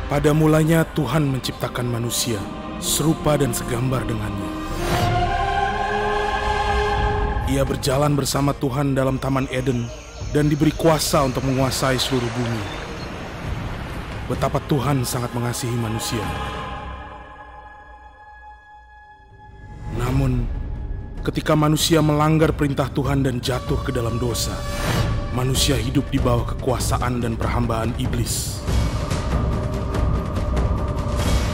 Pada mulanya Tuhan menciptakan manusia, serupa dan segambar dengannya. Ia berjalan bersama Tuhan dalam Taman Eden dan diberi kuasa untuk menguasai seluruh bumi. Betapa Tuhan sangat mengasihi manusia. Namun, ketika manusia melanggar perintah Tuhan dan jatuh ke dalam dosa, manusia hidup di bawah kekuasaan dan perhambaan iblis,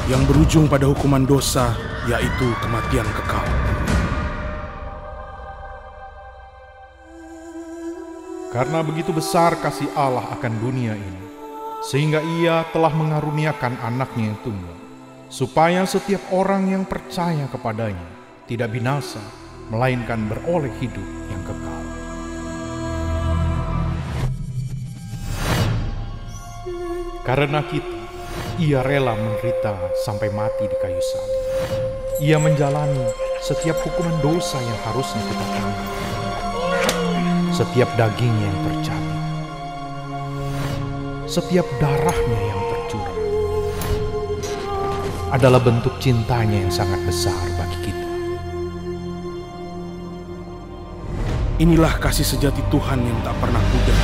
yang berujung pada hukuman dosa, yaitu kematian kekal. Karena begitu besar kasih Allah akan dunia ini, sehingga Ia telah mengaruniakan anaknya yang tunggal, supaya setiap orang yang percaya kepadanya tidak binasa, melainkan beroleh hidup yang kekal. Karena kita, Ia rela menderita sampai mati di kayu salib. Ia menjalani setiap hukuman dosa yang harusnya kita tanggung. Setiap dagingnya yang tercabik, setiap darahnya yang tercurah, adalah bentuk cintanya yang sangat besar bagi kita. Inilah kasih sejati Tuhan yang tak pernah pudar.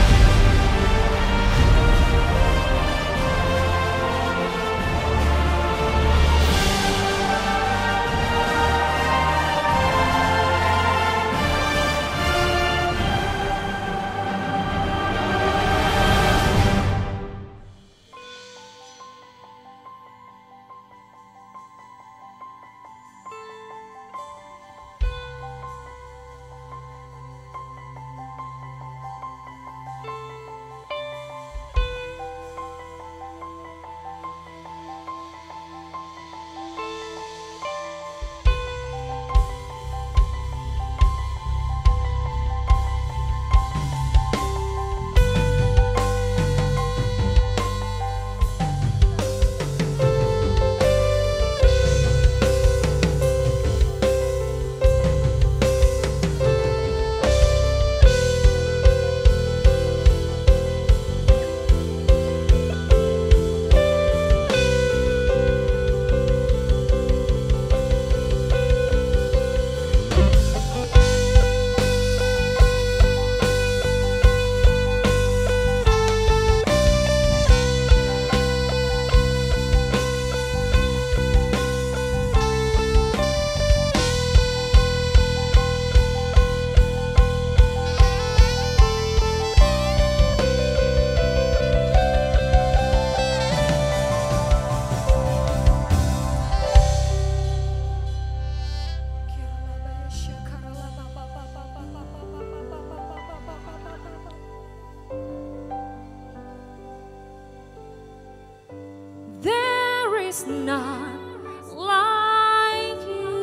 There is none like you.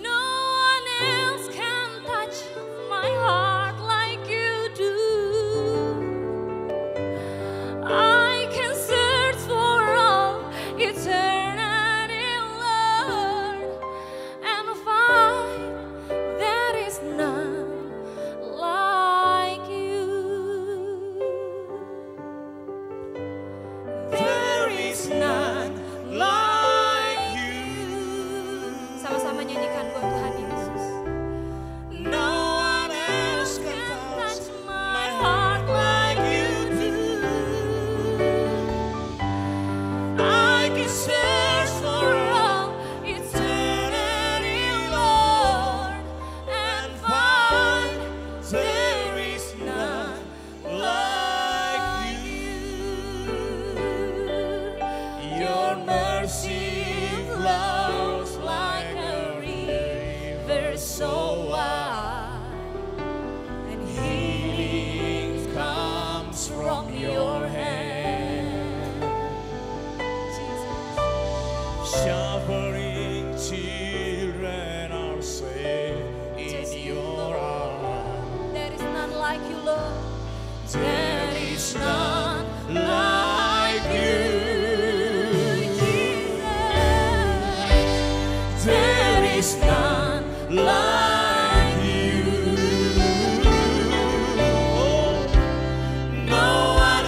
No one else can touch my heart like you do. I can search for all eternity, Lord, and find there is none like you. There is none like you. Sama-sama nyanyikan buat Tuhan Yesus. No one else can touch my heart like you do. I can search for all eternity, Lord, and find there is none like you. Your mercy flows like a river so wide, and healing comes from your hand. Suffering children are safe in your arms. There is none like you, Lord. There is none like you, Jesus. There is none like you. Oh, no one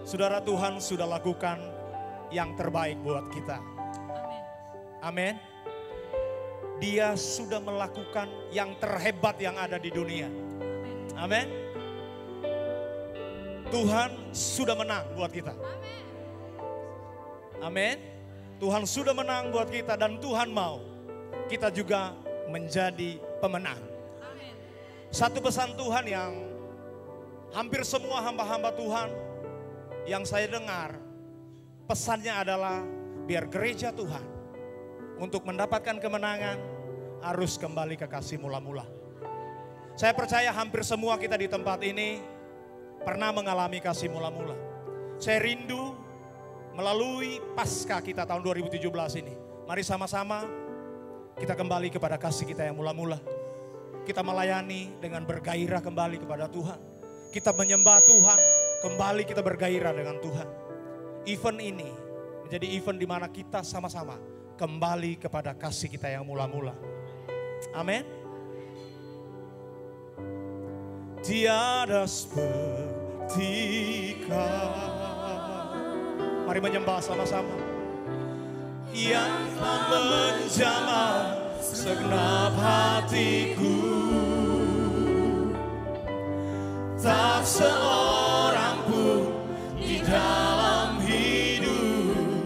Saudara, Tuhan sudah lakukan yang terbaik buat kita. Amin. Dia sudah melakukan yang terhebat yang ada di dunia. Amin. Tuhan sudah menang buat kita. Amin. Tuhan sudah menang buat kita dan Tuhan mau kita juga menjadi pemenang. Satu pesan Tuhan yang hampir semua hamba-hamba Tuhan yang saya dengar, pesannya adalah biar gereja Tuhan untuk mendapatkan kemenangan harus kembali ke kasih mula-mula. Saya percaya hampir semua kita di tempat ini pernah mengalami kasih mula-mula. Saya rindu melalui Paskah kita tahun 2017 ini. Mari sama-sama kita kembali kepada kasih kita yang mula-mula. Kita melayani dengan bergairah kembali kepada Tuhan. Kita menyembah Tuhan, kembali kita bergairah dengan Tuhan. Event ini menjadi event di mana kita sama-sama kembali kepada kasih kita yang mula-mula. Amin. Tiada seperti Kau. Mari menyembah sama-sama. Yang telah menjamah segenap hatiku, tak seorang pun di dalam hidup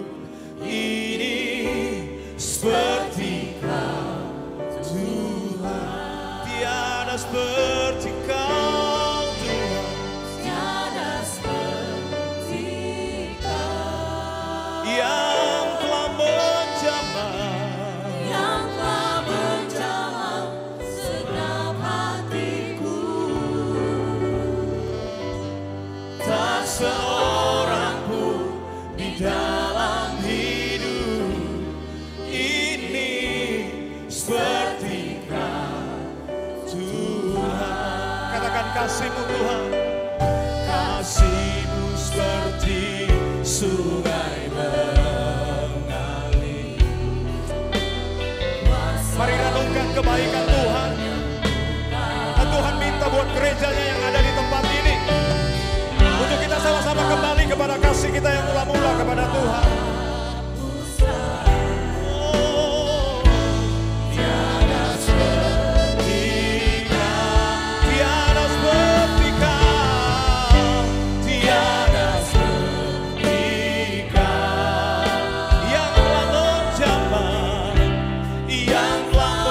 ini seperti Kau, Tuhan. Tiada seperti Kau, Tuhan. Tiada seperti Kau. Yang telah menjamah segenap hatiku, tak seorang pun di dalam hidup ini seperti Kau, Tuhan. Katakan kasih-Mu Tuhan. Kasih-Mu seperti sungai mengalir. Mari renungkan kebaikan Tuhan. Dan Tuhan minta buat gerejanya yang ada di tempat ini, untuk kita sama-sama kembali kepada kasih kita yang mula-mula kepada Tuhan. Oh, tiada seperti Kau, tiada seperti Kau, tiada seperti Kau. Yang telah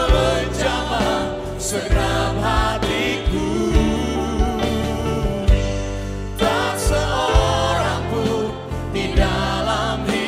menjamah segenap hatiku, tak seorang pun di dalam hidup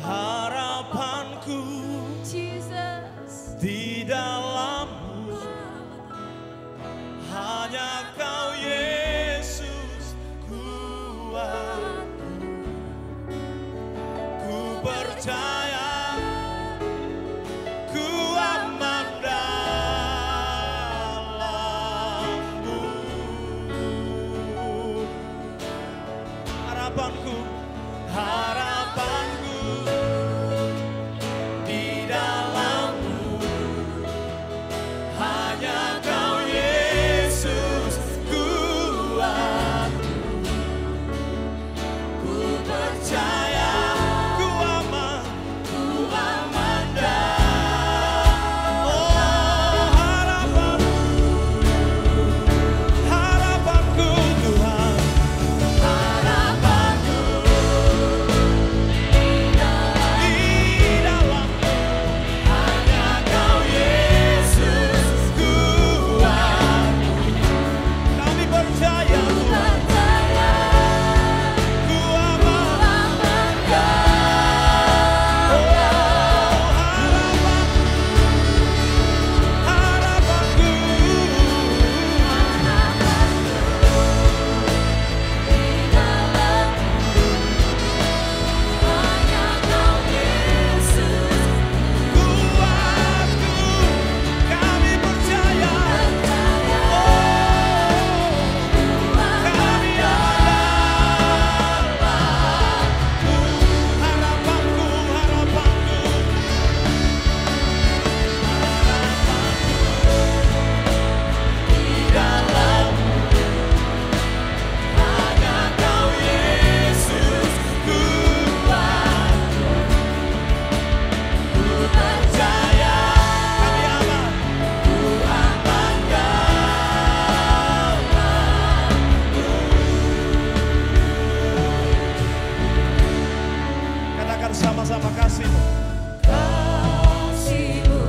harapanku Jesus. di dalam-Mu. Hanya Kau Yesus kuat. Ku percaya ku aman dalam-Mu. Harapanku di dalam-Mu. Hanya Kau Yesus kuat. Ku percaya ku aman dalam. Oh, harapanku Tuhan. Harapanku di dalam-Mu. Hanya Kau Yesus kuat. Kami percaya Tuhan. Ku aman dalam. Oh, harapanku kuatku. Kami percaya. Kami harapanku di dalam. Hanya Kau Yesus kuat. Ku percaya kami aman. Ku aman dalam-Mu. Katakan sama-sama kasih-Mu. Kasih-Mu,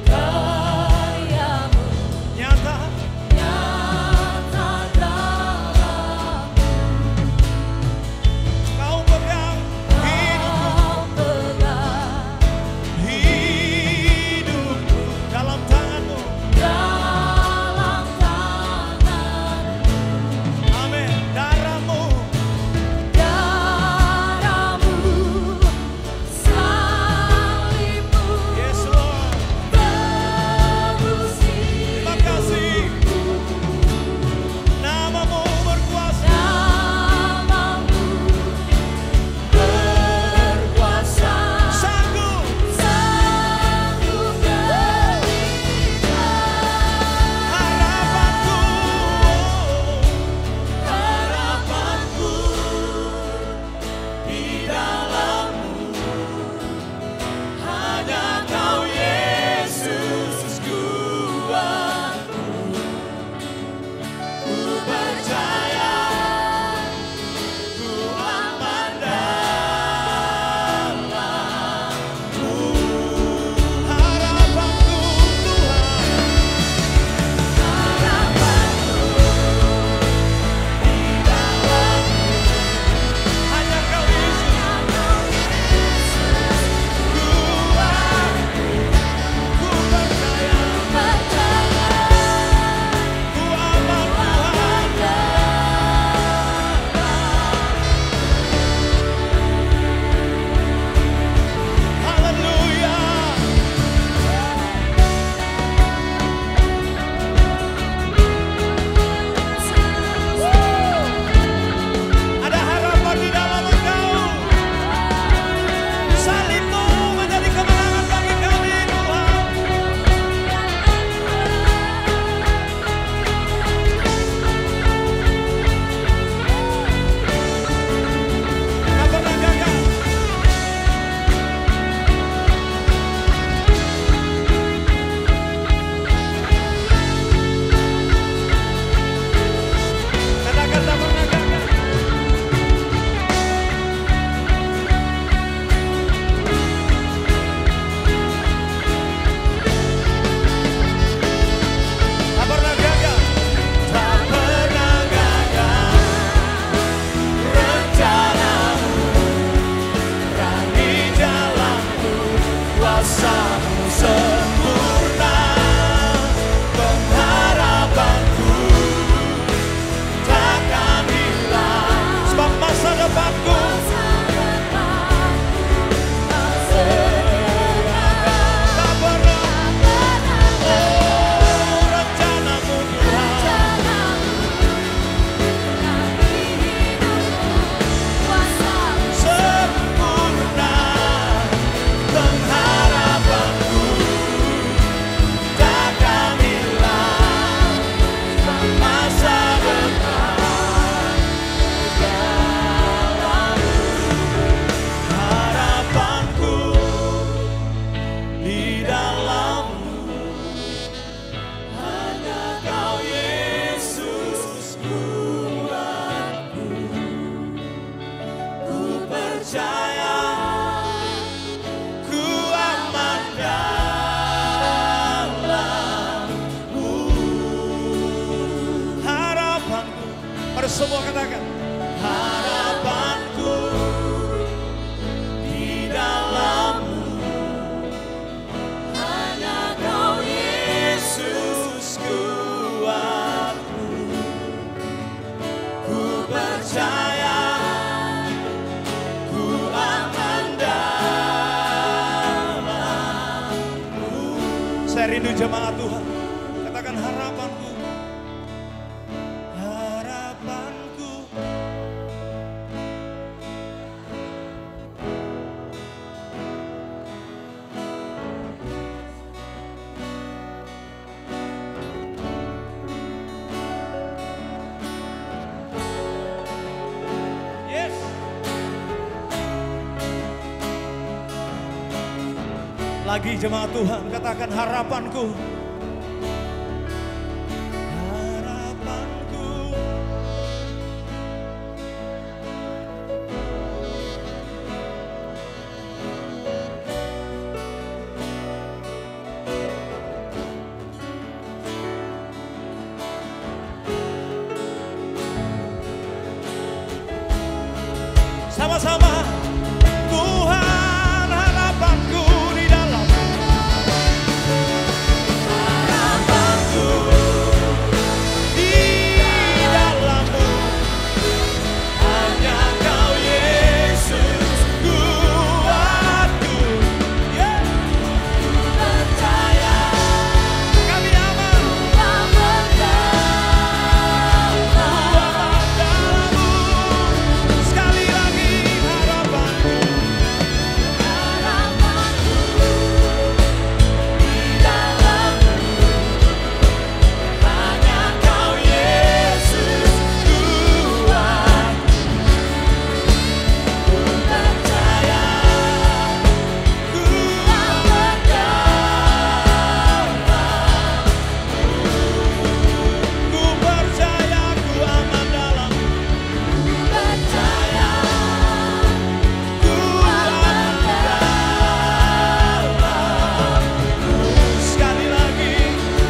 karya-Mu, Nyata nyata dalam. Kau pegang hidupku. Kau pegang Hidupku dalam tangan-Mu. dalam tangan. Amin. Darah-Mu Darah-Mu percaya, ku aman dalam-Mu. Harapanku, mari semua katakan, harapanku di dalam-Mu. Hanya Kau Yesus kuatku, ku percaya, ku aman dalam-Mu. Saya rindu jemaat Tuhan, katakan harapanku, harapanku. Yes. Lagi jemaat Tuhan, katakan harapanku. Harapanku. Sama-sama, Tuhan harapanku di dalam. Harapanku di dalam-Mu. Hanya Kau Yesus kuatku. Yeah. Percaya, kami aman. Aman dalam-Mu. Sekali lagi harapanku. Harapanku di dalam-Mu. Hanya Kau Yesus kuatku. Ku percaya, ku aman dalam-Mu. Ku percaya, ku aman dalam-Mu. Ku percaya, ku aman dalam-Mu. Sekali lagi,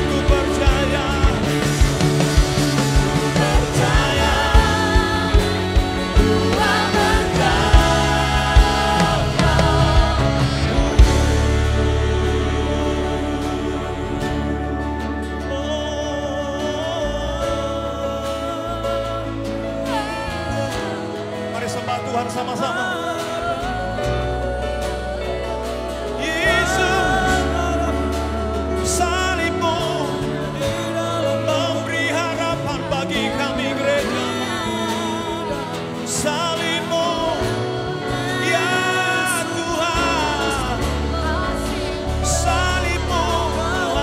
ku percaya, ku percaya, ku aman dalam-Mu. Mari sembah Tuhan sama-sama. Yesus, salib-Mu memberi harapan bagi kami gereja. Salib-Mu, ya Tuhan. Salib-Mu, Tuhan.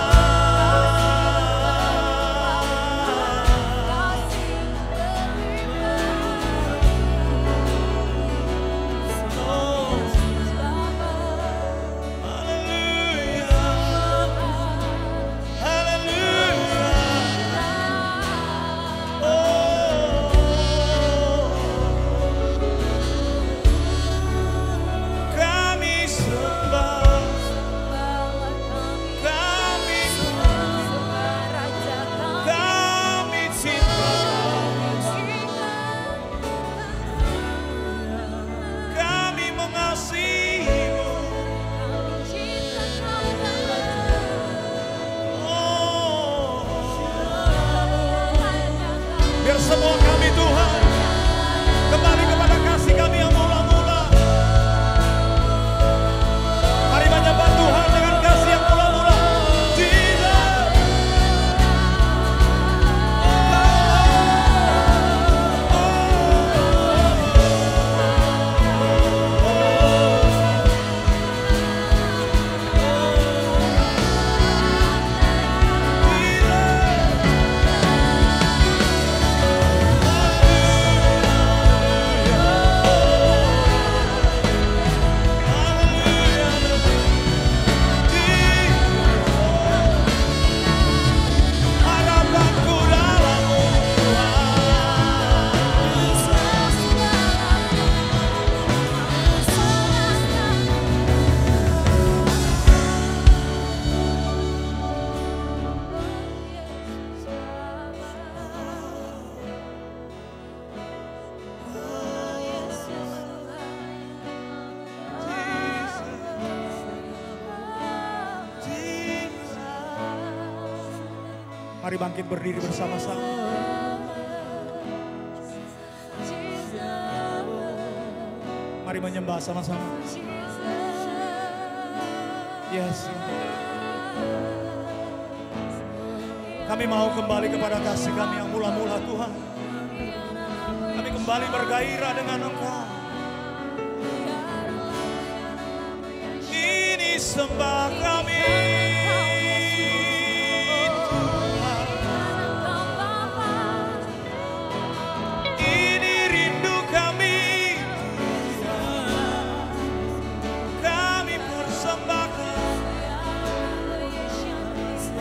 Mari bangkit berdiri bersama-sama. Mari menyembah sama-sama. Yes. Kami mau kembali kepada kasih kami yang mula-mula Tuhan. Kami kembali bergairah dengan Engkau. Ini sembah kami. Ini rindu kami. Kami persembahkan.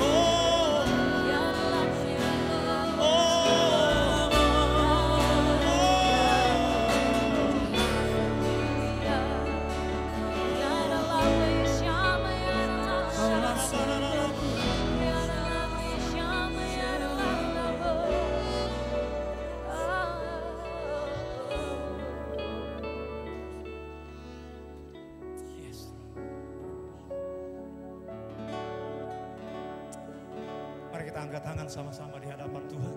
Oh, mari kita angkat tangan sama-sama di hadapan Tuhan.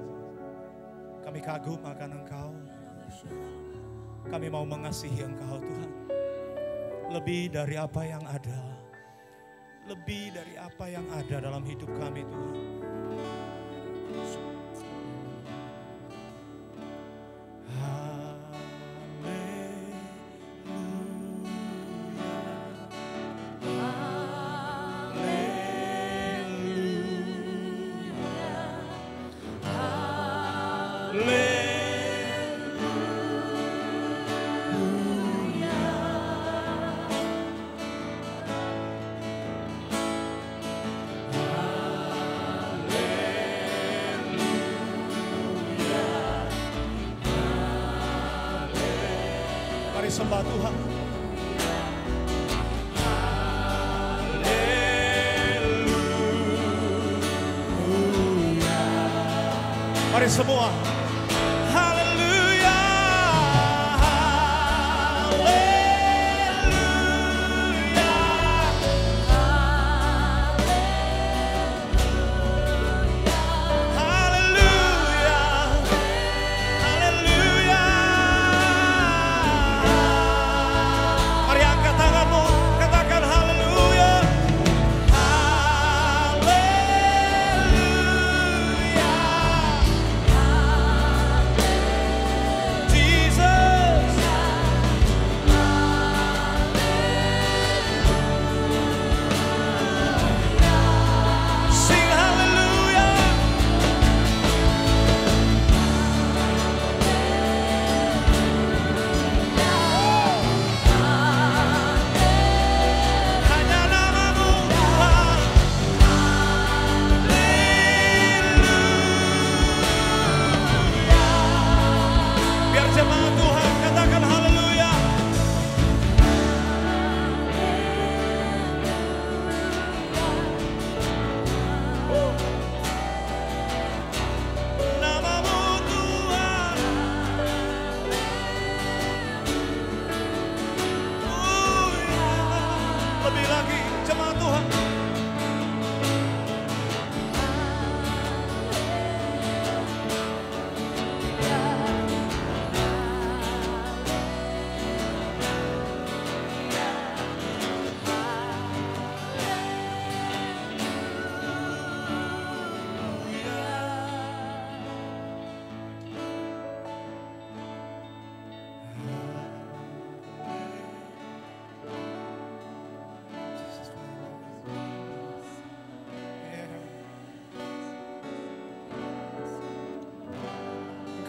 Kami kagum akan Engkau. Kami mau mengasihi Engkau Tuhan. Lebih dari apa yang ada. Lebih dari apa yang ada dalam hidup kami Tuhan. Mari sembah Tuhan. Mari semua. Haleluya.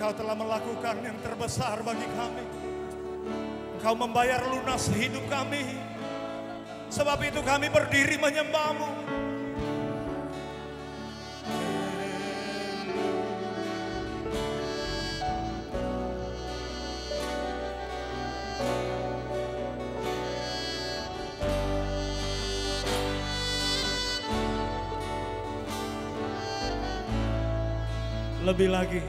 Engkau telah melakukan yang terbesar bagi kami. Engkau membayar lunas hidup kami. Sebab itu kami berdiri menyembah-Mu. Lebih lagi.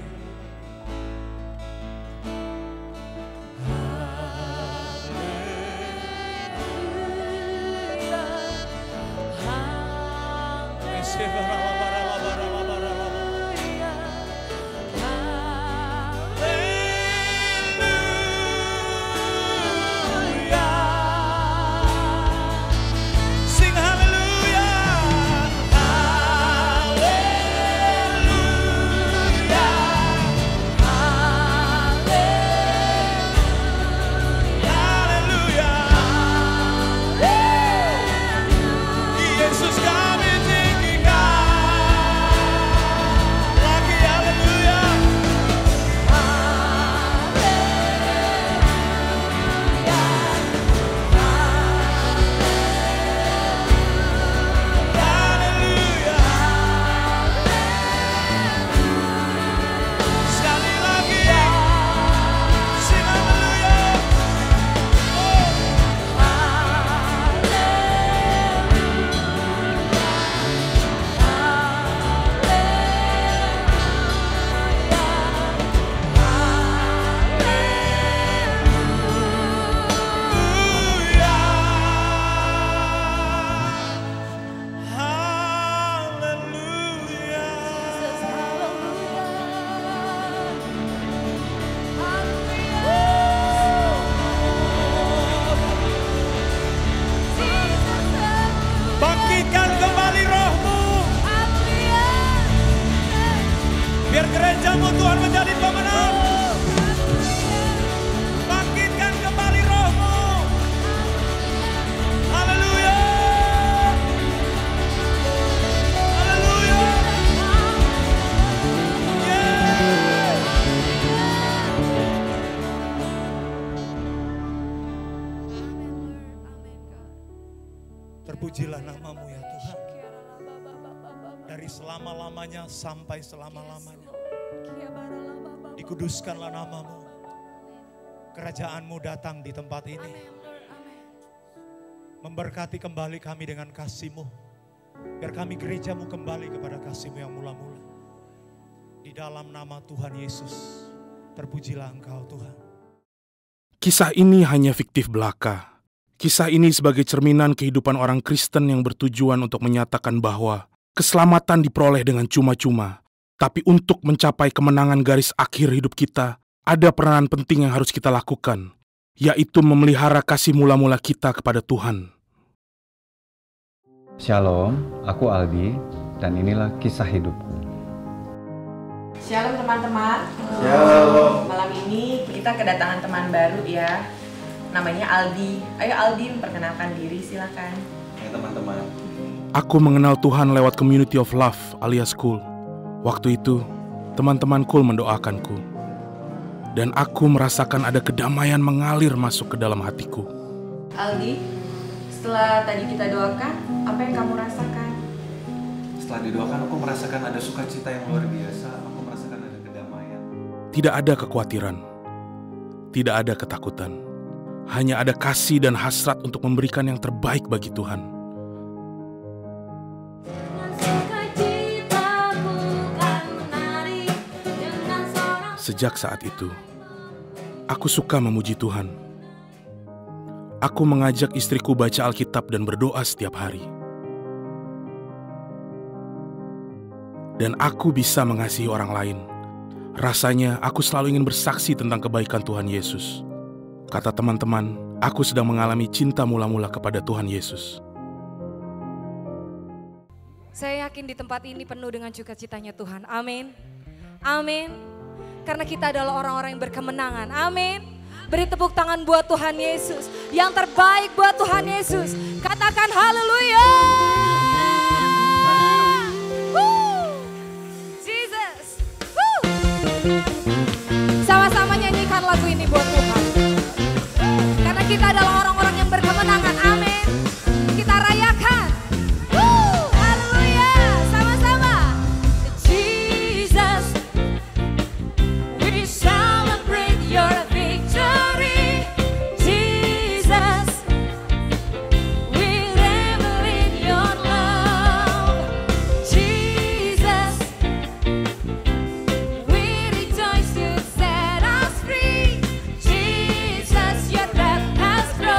Terpujilah namamu ya Tuhan. Dari selama-lamanya sampai selama-lamanya. Dikuduskanlah namamu. Kerajaanmu datang di tempat ini. Memberkati kembali kami dengan kasih-Mu. Biar kami gereja-Mu kembali kepada kasih-Mu yang mula-mula. Di dalam nama Tuhan Yesus. Terpujilah Engkau Tuhan. Kisah ini hanya fiktif belaka. Kisah ini sebagai cerminan kehidupan orang Kristen yang bertujuan untuk menyatakan bahwa keselamatan diperoleh dengan cuma-cuma. Tapi untuk mencapai kemenangan garis akhir hidup kita, ada peranan penting yang harus kita lakukan, yaitu memelihara kasih mula-mula kita kepada Tuhan. Shalom, aku Aldi, dan inilah kisah hidupku. Shalom teman-teman. Shalom. Malam ini kita kedatangan teman baru ya. Namanya Aldi. Ayo Aldi, memperkenalkan diri, silakan. Hai teman-teman. Aku mengenal Tuhan lewat Community of Love alias Cool. Waktu itu, teman-teman Cool mendoakanku. Dan aku merasakan ada kedamaian mengalir masuk ke dalam hatiku. Aldi, setelah tadi kita doakan, apa yang kamu rasakan? Setelah didoakan aku merasakan ada sukacita yang luar biasa. Aku merasakan ada kedamaian. Tidak ada kekhawatiran. Tidak ada ketakutan. Hanya ada kasih dan hasrat untuk memberikan yang terbaik bagi Tuhan. Sejak saat itu, aku suka memuji Tuhan. Aku mengajak istriku baca Alkitab dan berdoa setiap hari. Dan aku bisa mengasihi orang lain. Rasanya aku selalu ingin bersaksi tentang kebaikan Tuhan Yesus. Kata teman-teman, aku sedang mengalami cinta mula-mula kepada Tuhan Yesus. Saya yakin di tempat ini penuh dengan sukacitanya Tuhan. Amin. Amin. Karena kita adalah orang-orang yang berkemenangan. Amin. Beri tepuk tangan buat Tuhan Yesus. Yang terbaik buat Tuhan Yesus. Katakan haleluya. Jesus. Sama-sama nyanyikan lagu ini buat Tuhan. Karena kita adalah orang-orang yang berkemenangan. Amin. Kita rayakan. Haleluya. Sama-sama. Jesus. We celebrate your victory. Jesus. We revel in your love. Jesus. We rejoice to set us free. Jesus, your death has broken.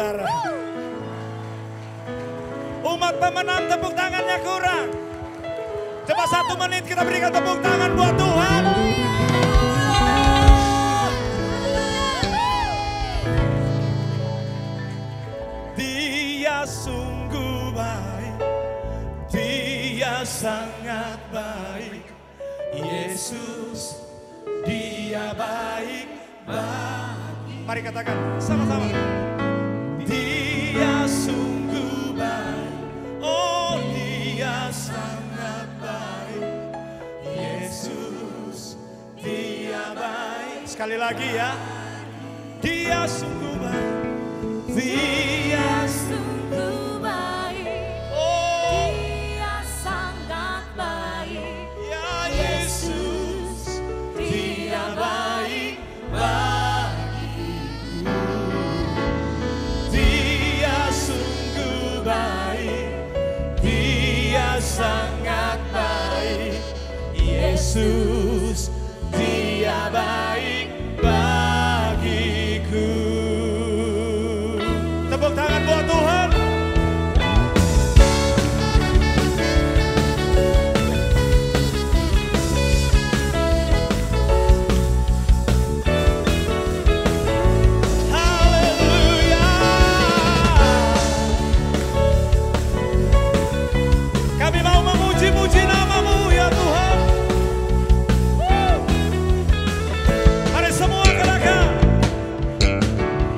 saudara. Umat pemenang tepuk tangannya kurang. Coba 1 menit kita berikan tepuk tangan buat Tuhan. Dia sungguh baik, Dia sangat baik. Yesus, Dia baik bagi. Mari katakan sama-sama. Dia sungguh baik, oh Dia sangat baik. Yesus, Dia baik. Sekali lagi ya. Dia sungguh baik, Dia Sungguh baik, oh Dia sangat baik. ya Yesus, Dia baik bagiku. Dia sungguh baik, Dia sangat baik. Yesus, Dia baik bagiku. Tepuk tangan buat Tuhan. Haleluya. Kami mau memuji-muji nama-Mu ya Tuhan. Mari semua katakan,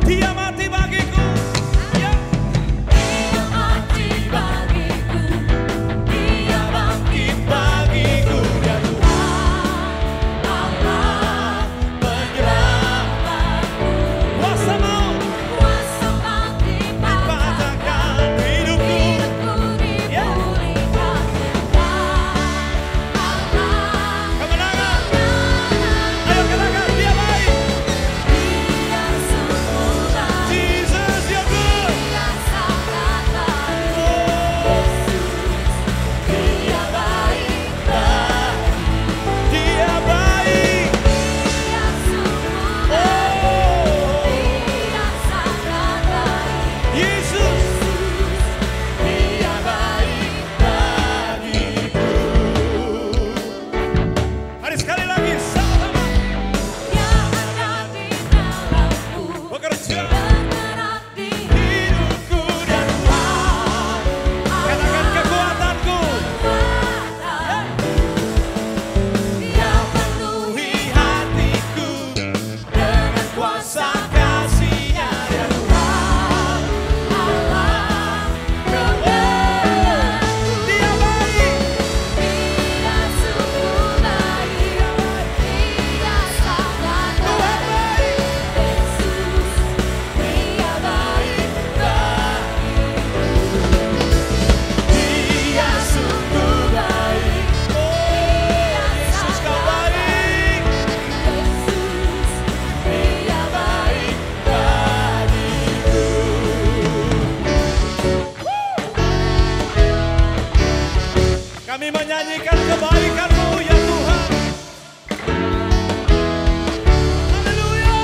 Dia mati bagiku. Ya. Dia mati bagiku, Dia Bangkit bagiku ya Tuhan. Allah Penyelamatku. Kuasa maut kuasa mati patahkan hidupku. hidupku dipulihkan. Allah Kemenangan. Ayo katakan, Dia baik. Dia sungguh baik, Jesus, you're good. Dia sangat baik. Oh, Dia baik, Dia baik. Dia sungguh baik, Oh, Dia sangat baik. Yesus, Dia baik bagiku. Mari sekali lagi sama-sama Yang ada di dalamku, bekerja bergerak di hidupku dan Tuhan. Katakan kekuatanku. Dia penuhi Hatiku dengan kuasa kasih-Nya ya Tuhan. Allah Dia baik. Dia sungguh baik, Dia sangat Tuhan baik. baik. Yesus, Dia baik Dia sungguh baik. Oh, Yesus kau baik. Yesus, Dia baik Bagiku. Kami menyanyikan kebaikan-Mu ya Tuhan. Haleluya.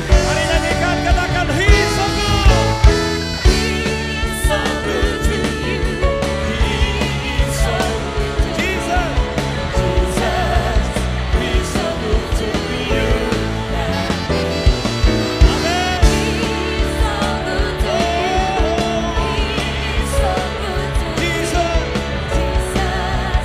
Mari nyanyikan, katakan He's so good. He's so good to you. He's so good. Jesus. Jesus. He's so good to you. Amen. He's so good to you. Oh, He's so good to you. Jesus. Jesus,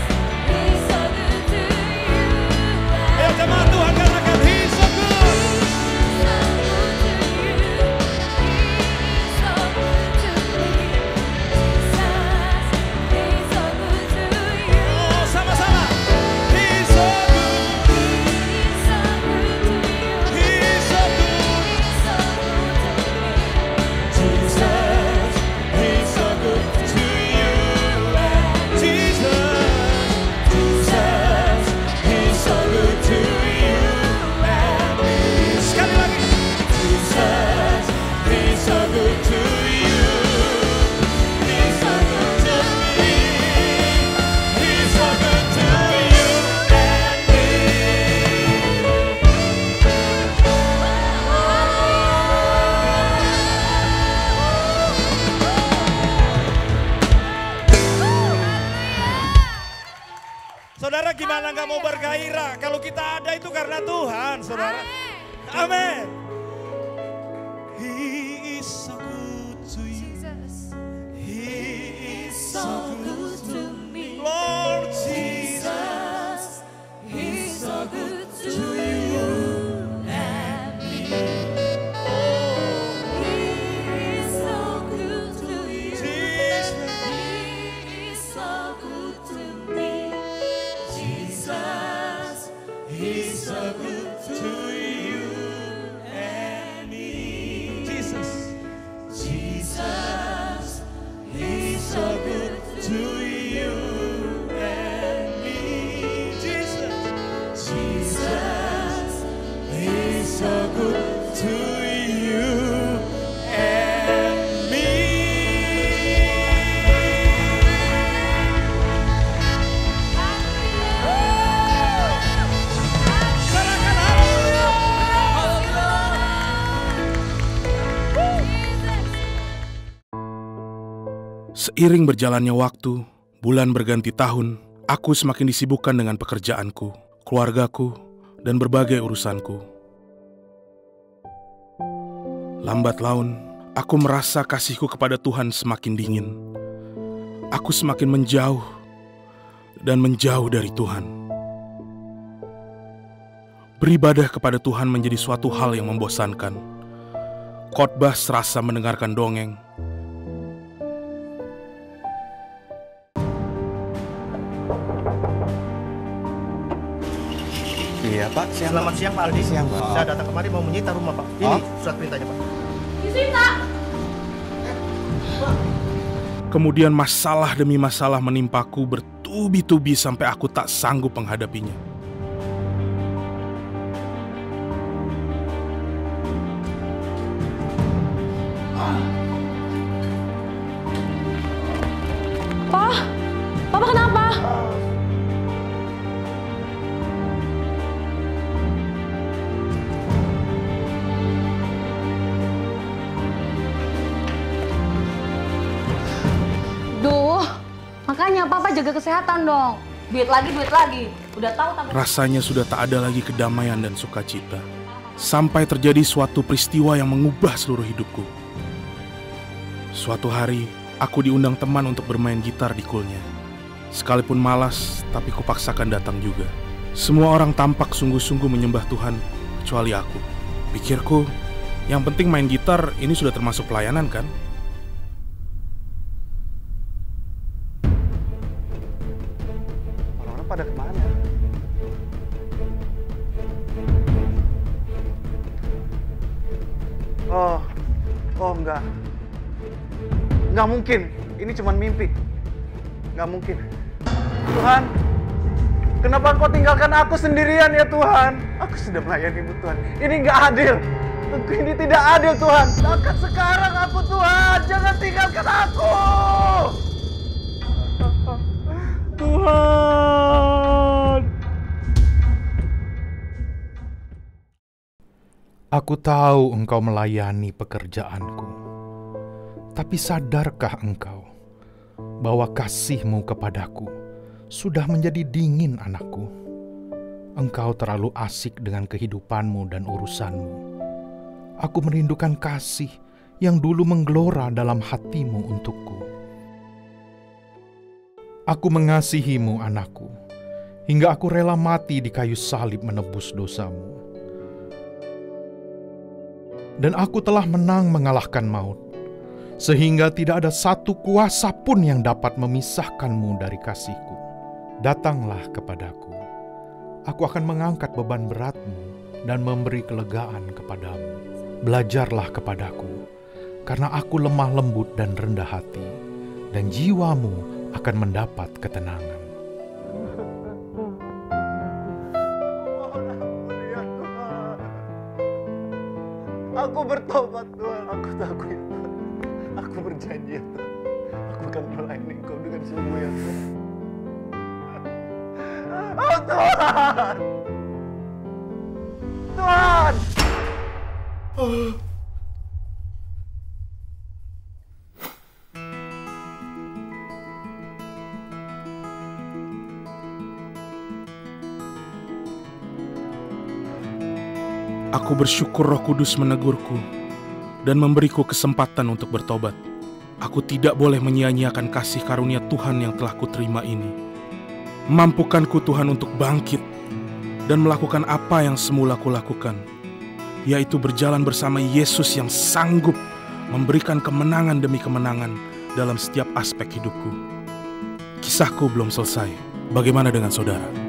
Saudara gimana gak mau bergairah? Kalau kita ada itu karena Tuhan, saudara. Amin. He is so good to you. He is so good to me. Lord Jesus, He's so good to you and me. Oh, He is so good to you. Jesus, He is so good to me. Jesus, He's so good to you and me. Jesus, Jesus, He's so good to you and me. Jesus, Jesus, He's so good to you and me. Silakan haleluya. Seiring berjalannya waktu, bulan berganti tahun, aku semakin disibukkan dengan pekerjaanku, keluargaku, dan berbagai urusanku. Lambat laun, aku merasa kasihku kepada Tuhan semakin dingin. Aku semakin menjauh dan menjauh dari Tuhan. Beribadah kepada Tuhan menjadi suatu hal yang membosankan. Khotbah serasa mendengarkan dongeng. Iya Pak, Selamat siang Pak Aldi. Siang, Pak. Saya datang kemari mau menyita rumah Pak. Ini Oh. surat perintahnya Pak. Kemudian masalah demi masalah menimpaku bertubi-tubi sampai aku tak sanggup menghadapinya. Papa kenapa? Duh, makanya Papa jaga kesehatan dong. Duit lagi. Udah tahu tapi Rasanya sudah tak ada lagi kedamaian dan sukacita. Sampai terjadi suatu peristiwa yang mengubah seluruh hidupku. Suatu hari, aku diundang teman untuk bermain gitar di kulnya. Sekalipun malas, tapi kupaksakan datang juga. Semua orang tampak sungguh-sungguh menyembah Tuhan, kecuali aku. Pikirku, yang penting main gitar ini sudah termasuk pelayanan kan? Orang-orang pada kemana? Oh enggak. Enggak mungkin. Ini cuma mimpi. Enggak mungkin. Tuhan, kenapa Kau tinggalkan aku sendirian ya Tuhan? Aku sudah melayani-Mu Tuhan. Ini enggak adil. Ini tidak adil Tuhan. Angkat sekarang aku Tuhan. Jangan tinggalkan aku. Tuhan. Aku tahu engkau melayani pekerjaanku. Tapi sadarkah engkau bahwa kasih-Mu kepadaku sudah menjadi dingin, anakku? Engkau terlalu asik dengan kehidupanmu dan urusanmu. Aku merindukan kasih yang dulu menggelora dalam hatimu untukku. Aku mengasihimu, anakku, hingga aku rela mati di kayu salib menebus dosamu. Dan aku telah menang mengalahkan maut, sehingga tidak ada satu kuasa pun yang dapat memisahkanmu dari kasihku. Datanglah kepadaku, aku akan mengangkat beban beratmu dan memberi kelegaan kepadamu. Belajarlah kepadaku, karena aku lemah lembut dan rendah hati, dan jiwamu akan mendapat ketenangan. Aku bertobat Tuhan, aku takut ya Tuhan. Aku berjanji ya Tuhan, aku akan melayani Engkau dengan sungguh ya Tuhan. Oh Tuhan! Tuhan! Aku bersyukur Roh Kudus menegurku dan memberiku kesempatan untuk bertobat. Aku tidak boleh menyia-nyiakan kasih karunia Tuhan yang telah kuterima ini. Mampukanku Tuhan untuk bangkit dan melakukan apa yang semula kulakukan, yaitu berjalan bersama Yesus yang sanggup memberikan kemenangan demi kemenangan dalam setiap aspek hidupku. Kisahku belum selesai. Bagaimana dengan saudara?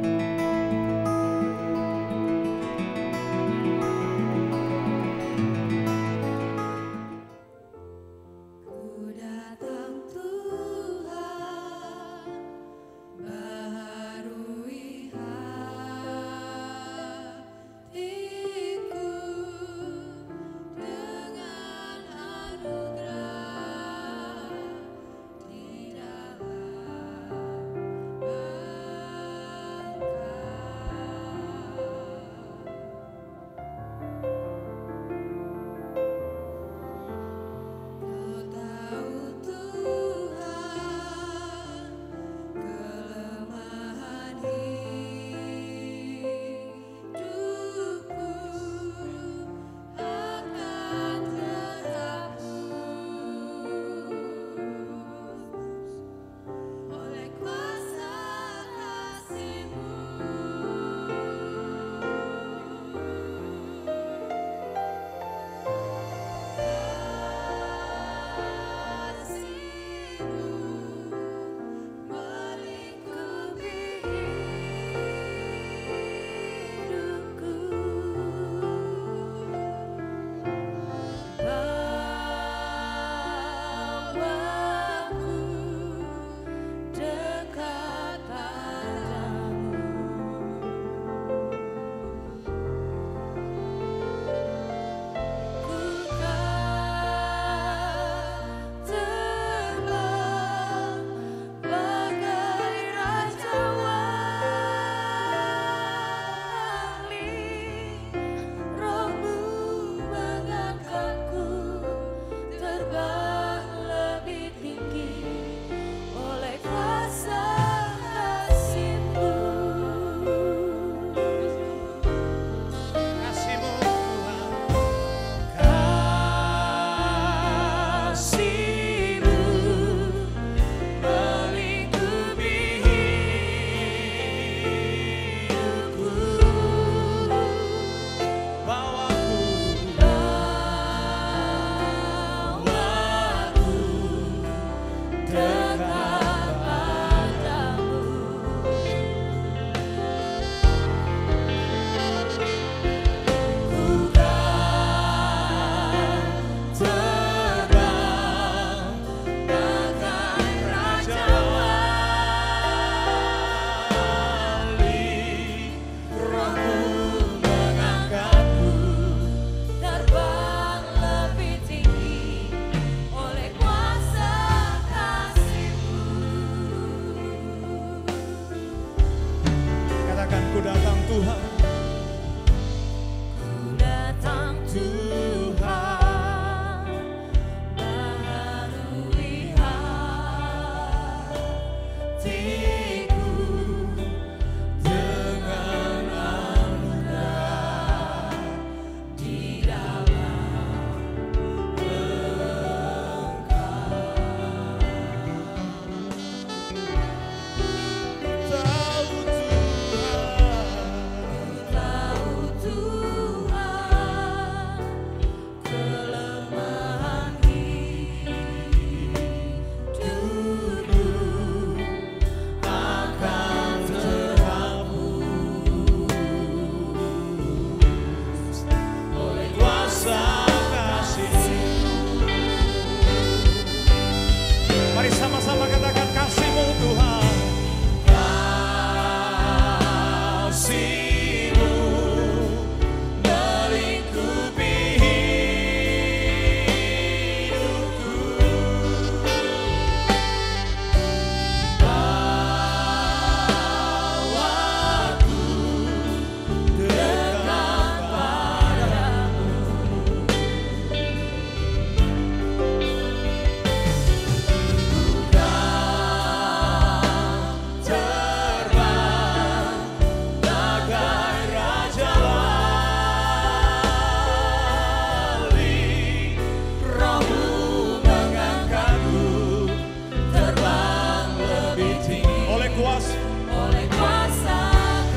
kuasa. oleh kuasa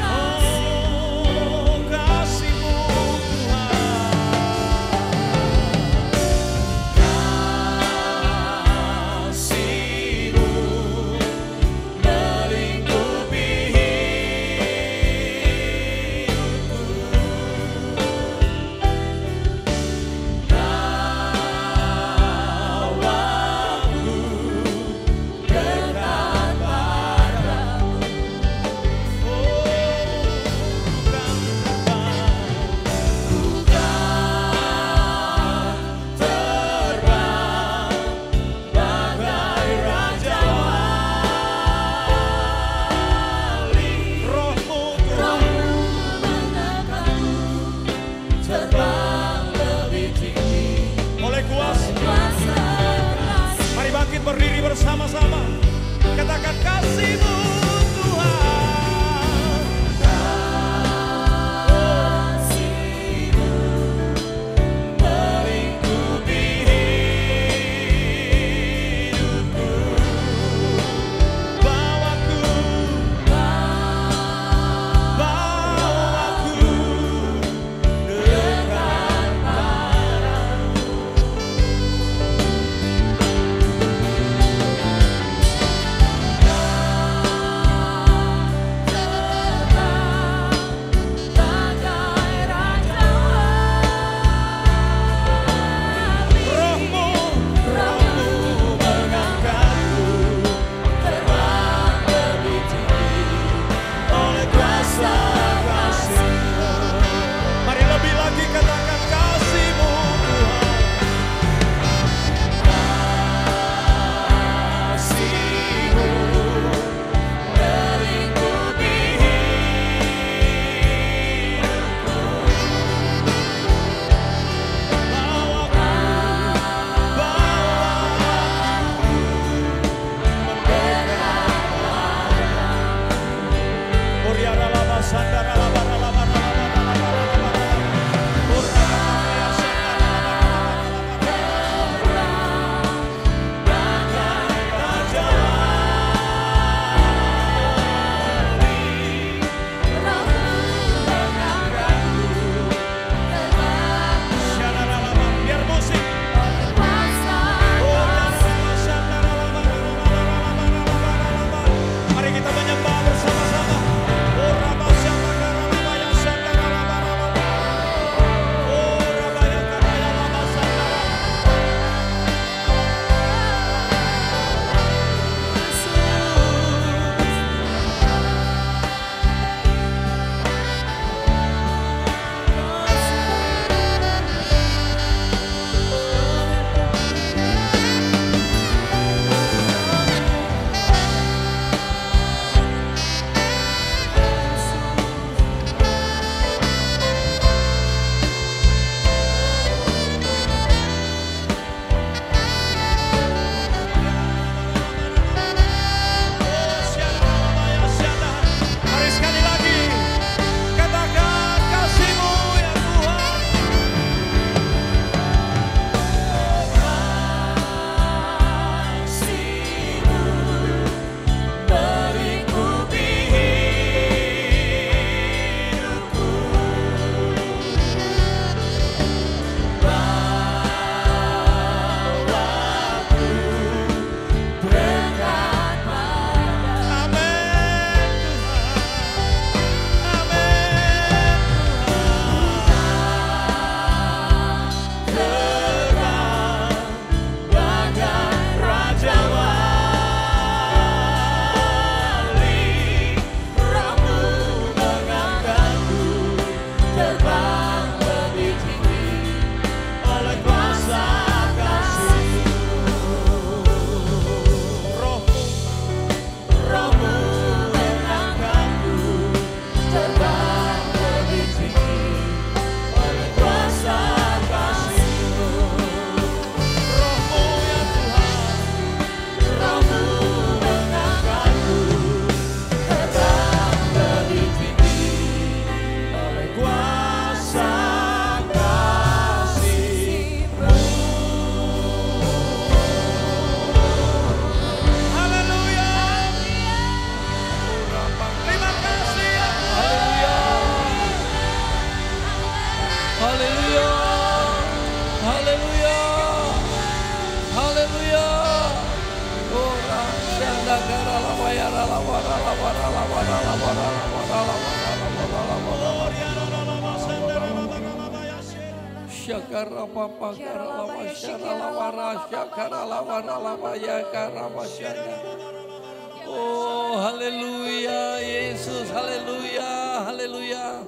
Oh, kasih-Mu Tuhan. Kasih-Mu melingkupi hidupku. Bawaku dekat padamu. Mari bangkit berdiri bersama-sama. Katakan kasih-Mu Tuhan. Kasih-Mu melingkupi hidupku. Bawaku dekat padamu. Mari lebih lagi katakan kasih-Mu Tuhan. Kasih-Mu melingkupi hidupku. Bawaku mendekat padamu. Uriara lama sandara lama lama lama lama lama. Uriara sandara bagai raja wali. Sandara lama, biar musik. Mari kita menyembah bersama-sama. Syakara papa kara lava syara lawara syakara lawara lava ya kara masyana. Oh haleluya Yesus, haleluya, haleluya.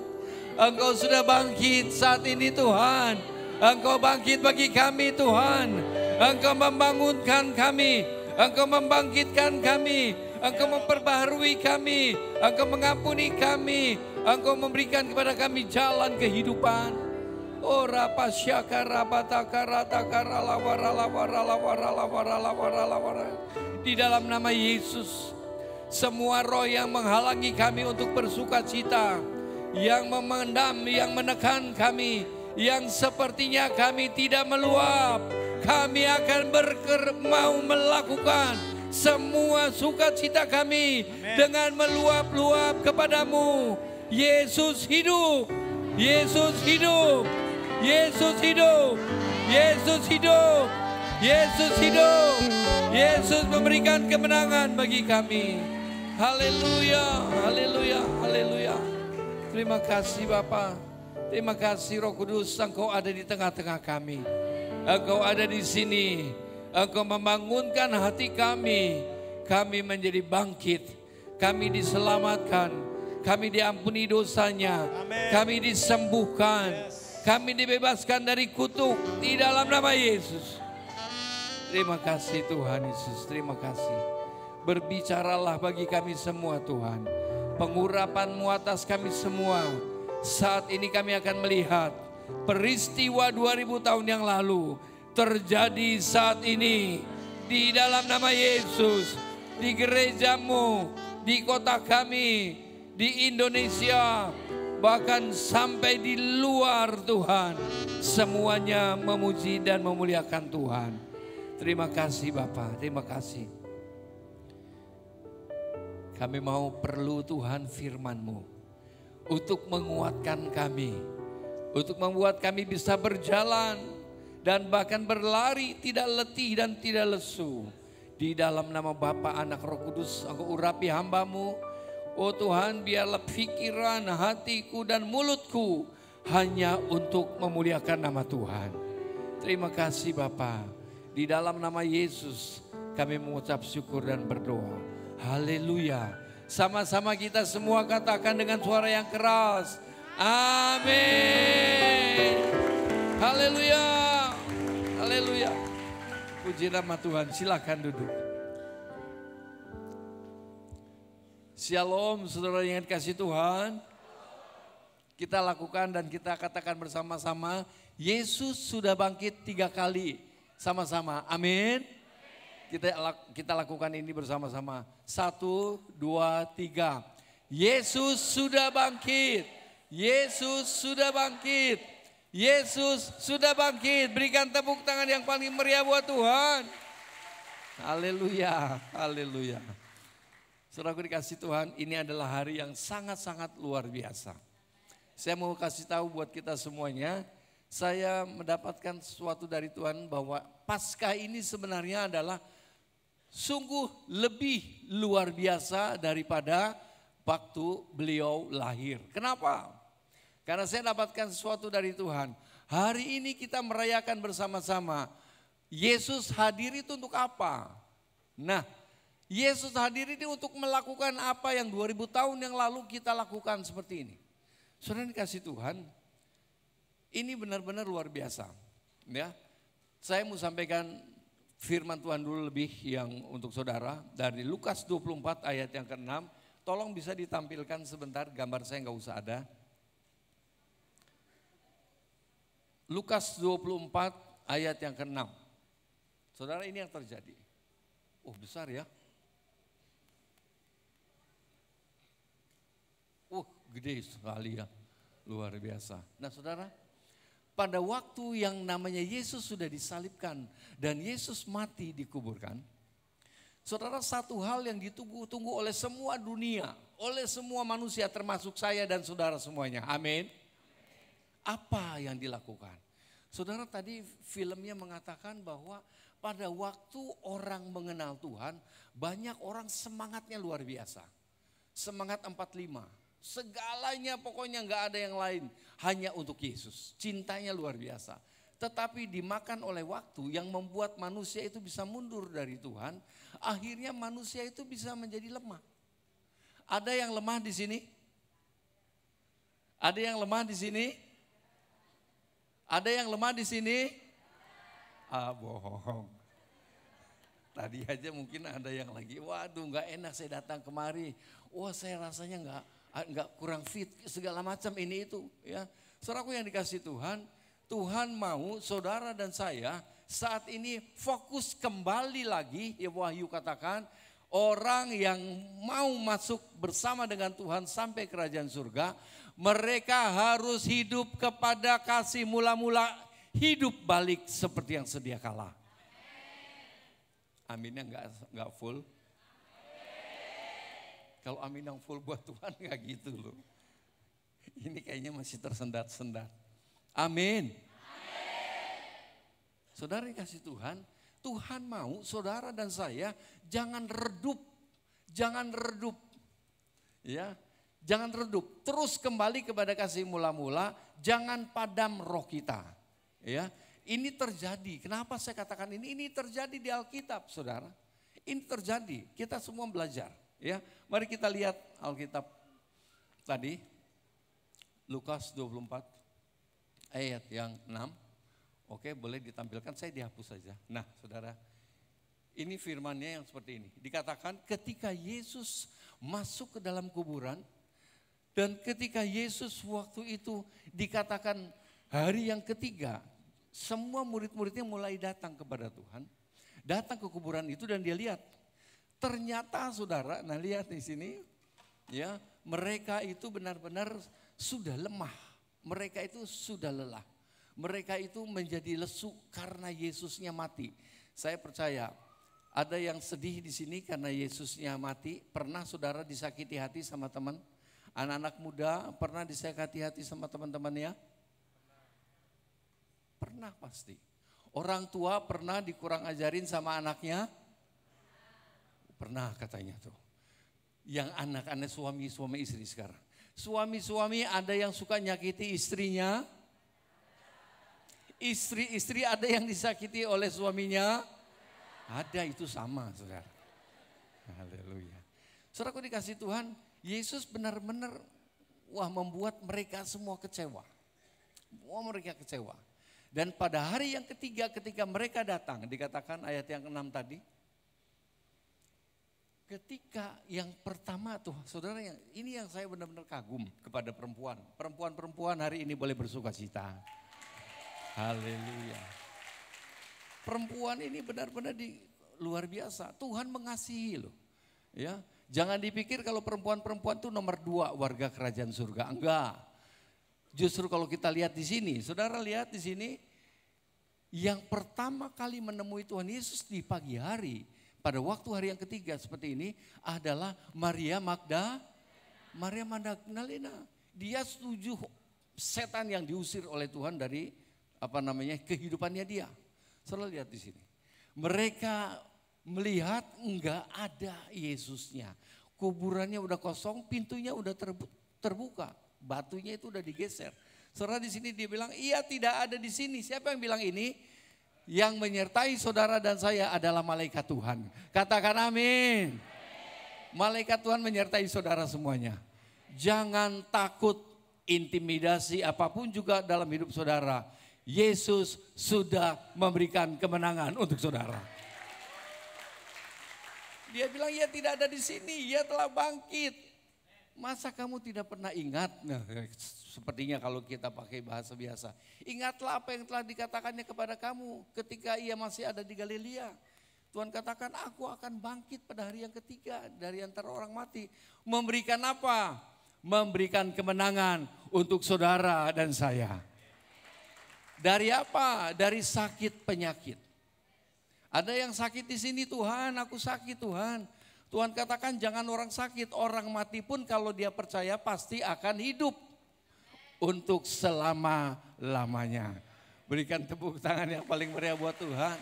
Engkau sudah bangkit saat ini Tuhan. Engkau bangkit bagi kami Tuhan. Engkau membangunkan kami. Engkau membangkitkan kami. Engkau memperbaharui kami. Engkau mengampuni kami. Engkau memberikan kepada kami jalan kehidupan. Oh rapasyaka rabataka ratakara lawara lawara lawara lawara lawara lawara. Di dalam nama Yesus, semua roh yang menghalangi kami untuk bersukacita, yang memendam, yang menekan kami, yang sepertinya kami tidak meluap, kami akan mau melakukan semua sukacita kami dengan meluap-luap kepadamu. Yesus hidup, Yesus hidup, Yesus hidup, Yesus hidup, Yesus hidup, Yesus memberikan kemenangan bagi kami. Haleluya, haleluya, haleluya. Terima kasih Bapa, terima kasih Roh Kudus, Engkau ada di tengah-tengah kami. Engkau ada di sini, Engkau membangunkan hati kami. Kami menjadi bangkit, kami diselamatkan, kami diampuni dosanya, kami disembuhkan. Kami dibebaskan dari kutuk di dalam nama Yesus. Terima kasih Tuhan Yesus, terima kasih. Berbicaralah bagi kami semua Tuhan. Pengurapan-Mu atas kami semua. Saat ini kami akan melihat peristiwa 2000 tahun yang lalu terjadi saat ini. Di dalam nama Yesus, di gereja-Mu, di kota kami, di Indonesia, bahkan sampai di luar Tuhan, semuanya memuji dan memuliakan Tuhan. Terima kasih Bapa, terima kasih. Kami mau perlu Tuhan firman-Mu untuk menguatkan kami, untuk membuat kami bisa berjalan dan bahkan berlari tidak letih dan tidak lesu. Di dalam nama Bapa, Anak, Roh Kudus, Engkau urapi hamba-Mu. Oh Tuhan, biarlah pikiran, hatiku dan mulutku hanya untuk memuliakan nama Tuhan. Terima kasih Bapa. Di dalam nama Yesus kami mengucap syukur dan berdoa. Haleluya. Sama-sama kita semua katakan dengan suara yang keras. Amin. Haleluya. Haleluya. Puji nama Tuhan. Silakan duduk. Shalom saudara yang dikasihi Tuhan. Kita lakukan dan kita katakan bersama-sama, Yesus sudah bangkit 3 kali. Sama-sama, amin. Kita lakukan ini bersama-sama. 1, 2, 3. Yesus sudah bangkit. Yesus sudah bangkit. Yesus sudah bangkit. Berikan tepuk tangan yang paling meriah buat Tuhan. Haleluya, haleluya. Saudaraku dikasih Tuhan, ini adalah hari yang sangat-sangat luar biasa. Saya mau kasih tahu buat kita semuanya, saya mendapatkan sesuatu dari Tuhan bahwa Paskah ini sebenarnya adalah sungguh lebih luar biasa daripada waktu beliau lahir. Kenapa? Karena saya dapatkan sesuatu dari Tuhan. Hari ini kita merayakan bersama-sama. Yesus hadir itu untuk apa? Nah, Yesus hadir ini untuk melakukan apa yang 2000 tahun yang lalu kita lakukan seperti ini. Saudara dikasih Tuhan, ini benar-benar luar biasa. Ya, saya mau sampaikan firman Tuhan dulu lebih yang untuk saudara dari Lukas 24 ayat yang ke-6. Tolong bisa ditampilkan sebentar, gambar saya nggak usah ada. Lukas 24 ayat yang ke-6. Saudara, ini yang terjadi. Oh besar ya. Gede sekali ya, luar biasa. Nah saudara, pada waktu yang namanya Yesus sudah disalibkan dan Yesus mati dikuburkan, saudara, satu hal yang ditunggu-tunggu oleh semua dunia, oleh semua manusia termasuk saya dan saudara semuanya, amin. Apa yang dilakukan? Saudara, tadi filmnya mengatakan bahwa pada waktu orang mengenal Tuhan, banyak orang semangatnya luar biasa. Semangat 45. Segalanya pokoknya nggak ada yang lain. Hanya untuk Yesus. Cintanya luar biasa. Tetapi dimakan oleh waktu yang membuat manusia itu bisa mundur dari Tuhan. Akhirnya manusia itu bisa menjadi lemah. Ada yang lemah di sini? Ada yang lemah di sini? Ada yang lemah di sini? Bohong. Tadi aja mungkin ada yang lagi, waduh nggak enak saya datang kemari. Wah saya rasanya nggak kurang fit segala macam ini itu ya. Saudaraku yang dikasih Tuhan, Tuhan mau saudara dan saya saat ini fokus kembali lagi, ya Wahyu katakan, orang yang mau masuk bersama dengan Tuhan sampai kerajaan surga, mereka harus hidup kepada kasih mula-mula, hidup balik seperti yang sedia kala. Aminnya nggak full. Kalau amin yang full buat Tuhan nggak gitu loh. Ini kayaknya masih tersendat-sendat. Amin. Saudara yang kasih Tuhan, Tuhan mau saudara dan saya jangan redup. Jangan redup. Ya, jangan redup. Terus kembali kepada kasih mula-mula, jangan padam roh kita. Ya, ini terjadi. Kenapa saya katakan ini? Ini terjadi di Alkitab, saudara. Ini terjadi. Kita semua belajar. Ya, mari kita lihat Alkitab tadi. Lukas 24 ayat yang 6. Oke, boleh ditampilkan, saya dihapus saja. Nah, saudara, ini firmannya yang seperti ini. Dikatakan ketika Yesus masuk ke dalam kuburan, dan ketika Yesus waktu itu dikatakan hari yang ketiga, semua murid-muridnya mulai datang kepada Tuhan. Datang ke kuburan itu dan dia lihat. Ternyata saudara, nah lihat di sini, ya mereka itu benar-benar sudah lemah. Mereka itu sudah lelah. Mereka itu menjadi lesu karena Yesusnya mati. Saya percaya ada yang sedih di sini karena Yesusnya mati. Pernah saudara disakiti hati sama teman? Anak-anak muda pernah disakiti hati sama teman-temannya? Pernah pasti. Orang tua pernah dikurang ajarin sama anaknya? Pernah katanya tuh. Yang anak-anak suami istri sekarang. Suami-suami ada yang suka nyakiti istrinya? Istri ada yang disakiti oleh suaminya? Ada, itu sama saudara. Haleluya. Saudaraku dikasih Tuhan, Yesus benar-benar membuat mereka semua kecewa. Mereka kecewa. Dan pada hari yang ketiga ketika mereka datang, dikatakan ayat yang 6 tadi. Ketika yang pertama tuh, saudara, ini yang saya benar-benar kagum kepada perempuan. Perempuan-perempuan hari ini boleh bersuka cita. Haleluya. Perempuan ini benar-benar luar biasa. Tuhan mengasihi loh. Ya, jangan dipikir kalau perempuan-perempuan itu nomor 2 warga kerajaan surga. Enggak. Justru kalau kita lihat di sini, saudara lihat di sini, yang pertama kali menemui Tuhan Yesus di pagi hari, pada waktu hari yang ketiga seperti ini adalah Maria Magdalena. Dia setuju setan yang diusir oleh Tuhan dari kehidupannya dia. Saudara lihat di sini. Mereka melihat enggak ada Yesusnya. Kuburannya udah kosong, pintunya udah terbuka, batunya itu udah digeser. Saudara di sini dia bilang, "Ia tidak ada di sini." Siapa yang bilang ini? Yang menyertai saudara dan saya adalah malaikat Tuhan. Katakan amin. Malaikat Tuhan menyertai saudara semuanya. Jangan takut intimidasi apapun juga dalam hidup saudara. Yesus sudah memberikan kemenangan untuk saudara. Dia bilang, "Ia tidak ada di sini, ia telah bangkit." Masa kamu tidak pernah ingat? Nah, sepertinya kalau kita pakai bahasa biasa. Ingatlah apa yang telah dikatakannya kepada kamu ketika ia masih ada di Galilea. Tuhan katakan, "Aku akan bangkit pada hari yang ketiga dari antara orang mati." Memberikan apa? Memberikan kemenangan untuk saudara dan saya. Dari apa? Dari sakit penyakit. Ada yang sakit di sini, "Tuhan, aku sakit Tuhan." Tuhan katakan jangan orang sakit, orang mati pun kalau dia percaya pasti akan hidup untuk selama-lamanya. Berikan tepuk tangan yang paling meriah buat Tuhan.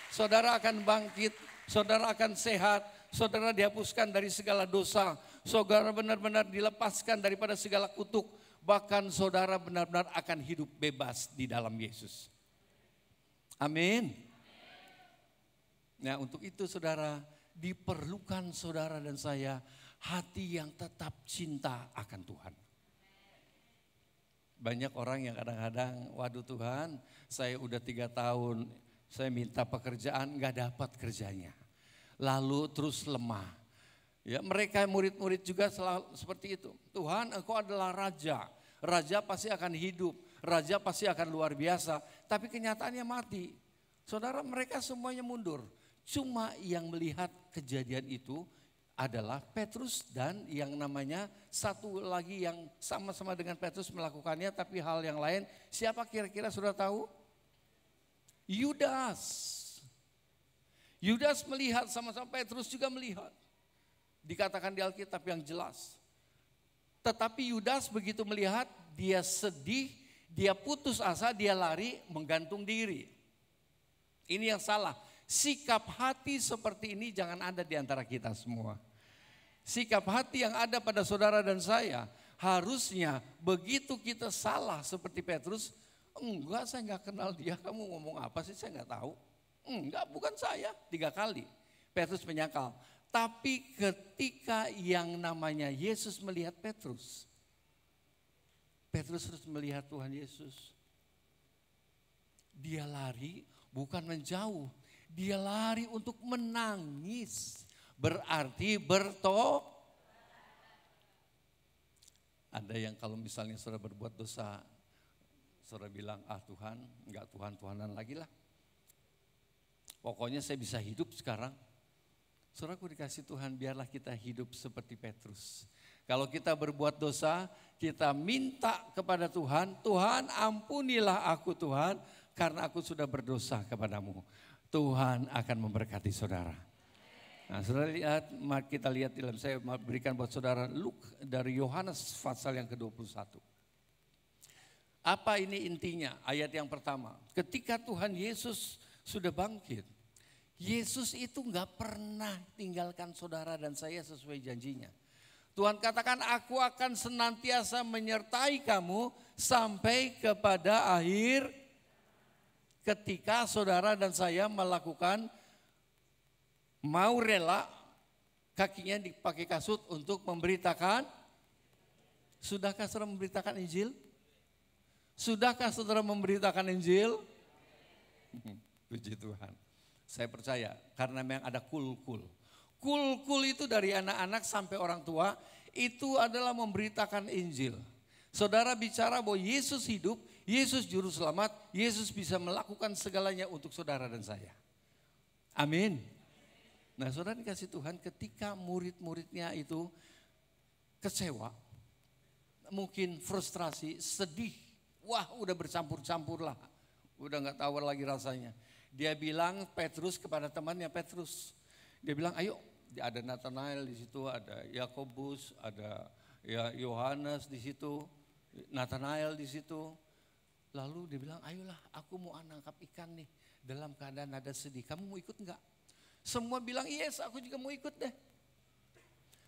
Saudara akan bangkit, saudara akan sehat, saudara dihapuskan dari segala dosa, saudara benar-benar dilepaskan daripada segala kutuk, bahkan saudara benar-benar akan hidup bebas di dalam Yesus. Amin. Nah, untuk itu saudara, diperlukan saudara dan saya hati yang tetap cinta akan Tuhan. Banyak orang yang kadang-kadang, waduh Tuhan, saya udah 3 tahun, saya minta pekerjaan, gak dapat kerjanya. Lalu terus lemah. Ya, mereka murid-murid juga selalu seperti itu. Tuhan, Engkau adalah Raja. Raja pasti akan hidup. Raja pasti akan luar biasa. Tapi kenyataannya mati. Saudara, mereka semuanya mundur. Cuma yang melihat kejadian itu adalah Petrus dan yang namanya satu lagi yang sama-sama dengan Petrus melakukannya, tapi hal yang lain. Siapa kira-kira sudah tahu? Yudas. Yudas melihat sama-sama Petrus juga melihat. Dikatakan di Alkitab yang jelas. Tetapi Yudas begitu melihat, dia sedih, dia putus asa, dia lari, menggantung diri. Ini yang salah. Sikap hati seperti ini jangan ada di antara kita semua. Sikap hati yang ada pada saudara dan saya, harusnya begitu kita salah seperti Petrus, enggak, saya enggak kenal dia, kamu ngomong apa sih, saya enggak tahu. Enggak, bukan saya, 3 kali. Petrus menyangkal. Tapi ketika yang namanya Yesus melihat Petrus, Petrus harus melihat Tuhan Yesus. Dia lari bukan menjauh, dia lari untuk menangis. Berarti Ada yang kalau misalnya saudara berbuat dosa, saudara bilang, Tuhan, enggak Tuhan-Tuhanan lagi lah. Pokoknya saya bisa hidup sekarang. Saudaraku dikasih Tuhan, biarlah kita hidup seperti Petrus. Kalau kita berbuat dosa, kita minta kepada Tuhan, Tuhan ampunilah aku Tuhan, karena aku sudah berdosa kepadamu. Tuhan akan memberkati saudara. Nah, saudara lihat, mari kita lihat dalam, saya berikan buat saudara Luke dari Yohanes pasal yang ke-21. Apa ini intinya? Ayat yang pertama, ketika Tuhan Yesus sudah bangkit, Yesus itu gak pernah tinggalkan saudara dan saya sesuai janjinya. Tuhan katakan, aku akan senantiasa menyertai kamu sampai kepada akhir, ketika saudara dan saya melakukan, mau rela kakinya dipakai kasut untuk memberitakan. Sudahkah saudara memberitakan Injil? Sudahkah saudara memberitakan Injil? Puji Tuhan. Saya percaya karena memang ada kul-kul. Kul-kul itu dari anak-anak sampai orang tua, itu adalah memberitakan Injil. Saudara bicara bahwa Yesus hidup, Yesus juru selamat, Yesus bisa melakukan segalanya untuk saudara dan saya. Amin. Nah, saudara dikasih Tuhan, ketika murid-muridnya itu kecewa, mungkin frustrasi, sedih, wah udah bercampur-campur lah, udah gak tahu lagi rasanya. Dia bilang Petrus kepada temannya Petrus, dia bilang ayo, ada Nathanael di situ, ada Yakobus, ada Yohanes di situ, Nathanael di situ. Lalu dia bilang, ayolah aku mau nangkap ikan nih dalam keadaan ada sedih, kamu mau ikut enggak? Semua bilang yes, aku juga mau ikut deh.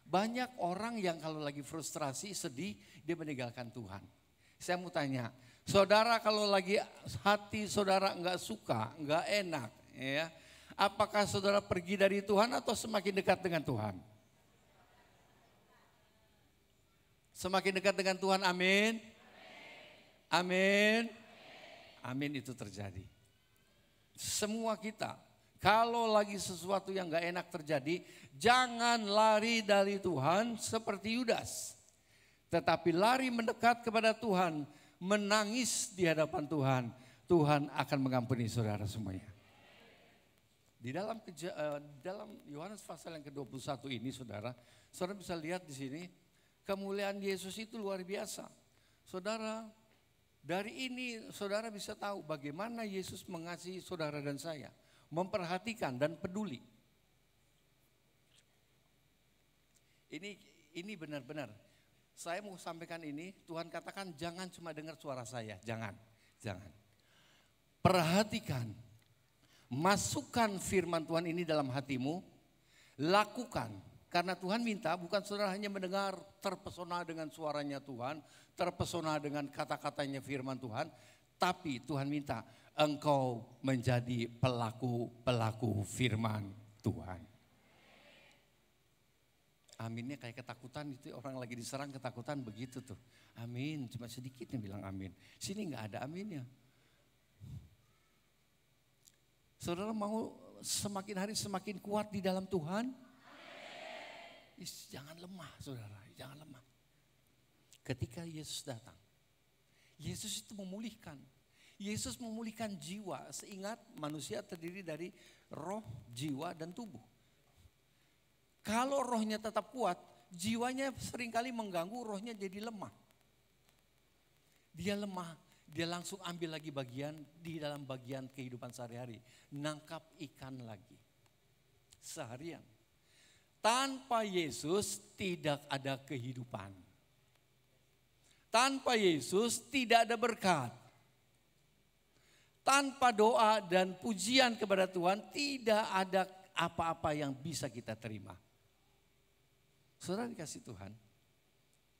Banyak orang yang kalau lagi frustrasi, sedih, dia meninggalkan Tuhan. Saya mau tanya, saudara kalau lagi hati saudara enggak suka, enggak enak, ya, apakah saudara pergi dari Tuhan atau semakin dekat dengan Tuhan? Semakin dekat dengan Tuhan, amin. Amin. Amin, itu terjadi. Semua kita, kalau lagi sesuatu yang gak enak terjadi, jangan lari dari Tuhan seperti Yudas. Tetapi lari mendekat kepada Tuhan, menangis di hadapan Tuhan. Tuhan akan mengampuni saudara semuanya. Di dalam Yohanes pasal yang ke-21 ini saudara bisa lihat di sini, kemuliaan Yesus itu luar biasa. Saudara, dari ini saudara bisa tahu bagaimana Yesus mengasihi saudara dan saya. Memperhatikan dan peduli. Ini benar-benar. Saya mau sampaikan ini, Tuhan katakan jangan cuma dengar suara saya, jangan. Perhatikan, masukkan firman Tuhan ini dalam hatimu, lakukan. Karena Tuhan minta bukan saudara hanya mendengar, terpesona dengan suaranya Tuhan, terpesona dengan kata-katanya firman Tuhan, tapi Tuhan minta engkau menjadi pelaku-pelaku firman Tuhan. Aminnya kayak ketakutan, itu orang lagi diserang ketakutan begitu tuh. Amin, cuma sedikit yang bilang amin. Sini nggak ada aminnya. Saudara mau semakin hari semakin kuat di dalam Tuhan? Jangan lemah saudara, jangan lemah. Ketika Yesus datang, Yesus itu memulihkan. Yesus memulihkan jiwa. Seingat manusia terdiri dari roh, jiwa, dan tubuh. Kalau rohnya tetap kuat, jiwanya seringkali mengganggu, rohnya jadi lemah. Dia lemah, dia langsung ambil lagi bagian di dalam bagian kehidupan sehari-hari. Nangkap ikan lagi. Seharian. Tanpa Yesus tidak ada kehidupan. Tanpa Yesus tidak ada berkat. Tanpa doa dan pujian kepada Tuhan tidak ada apa-apa yang bisa kita terima. Saudara dikasih Tuhan,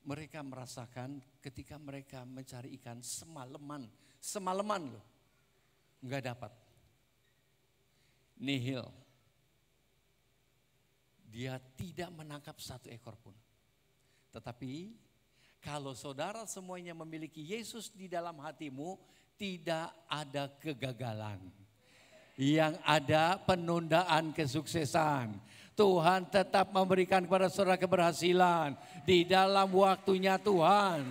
mereka merasakan ketika mereka mencari ikan semalaman loh, nggak dapat. Nihil. Dia tidak menangkap satu ekor pun. Tetapi kalau saudara semuanya memiliki Yesus di dalam hatimu, tidak ada kegagalan. Yang ada penundaan kesuksesan. Tuhan tetap memberikan kepada saudara keberhasilan di dalam waktunya Tuhan.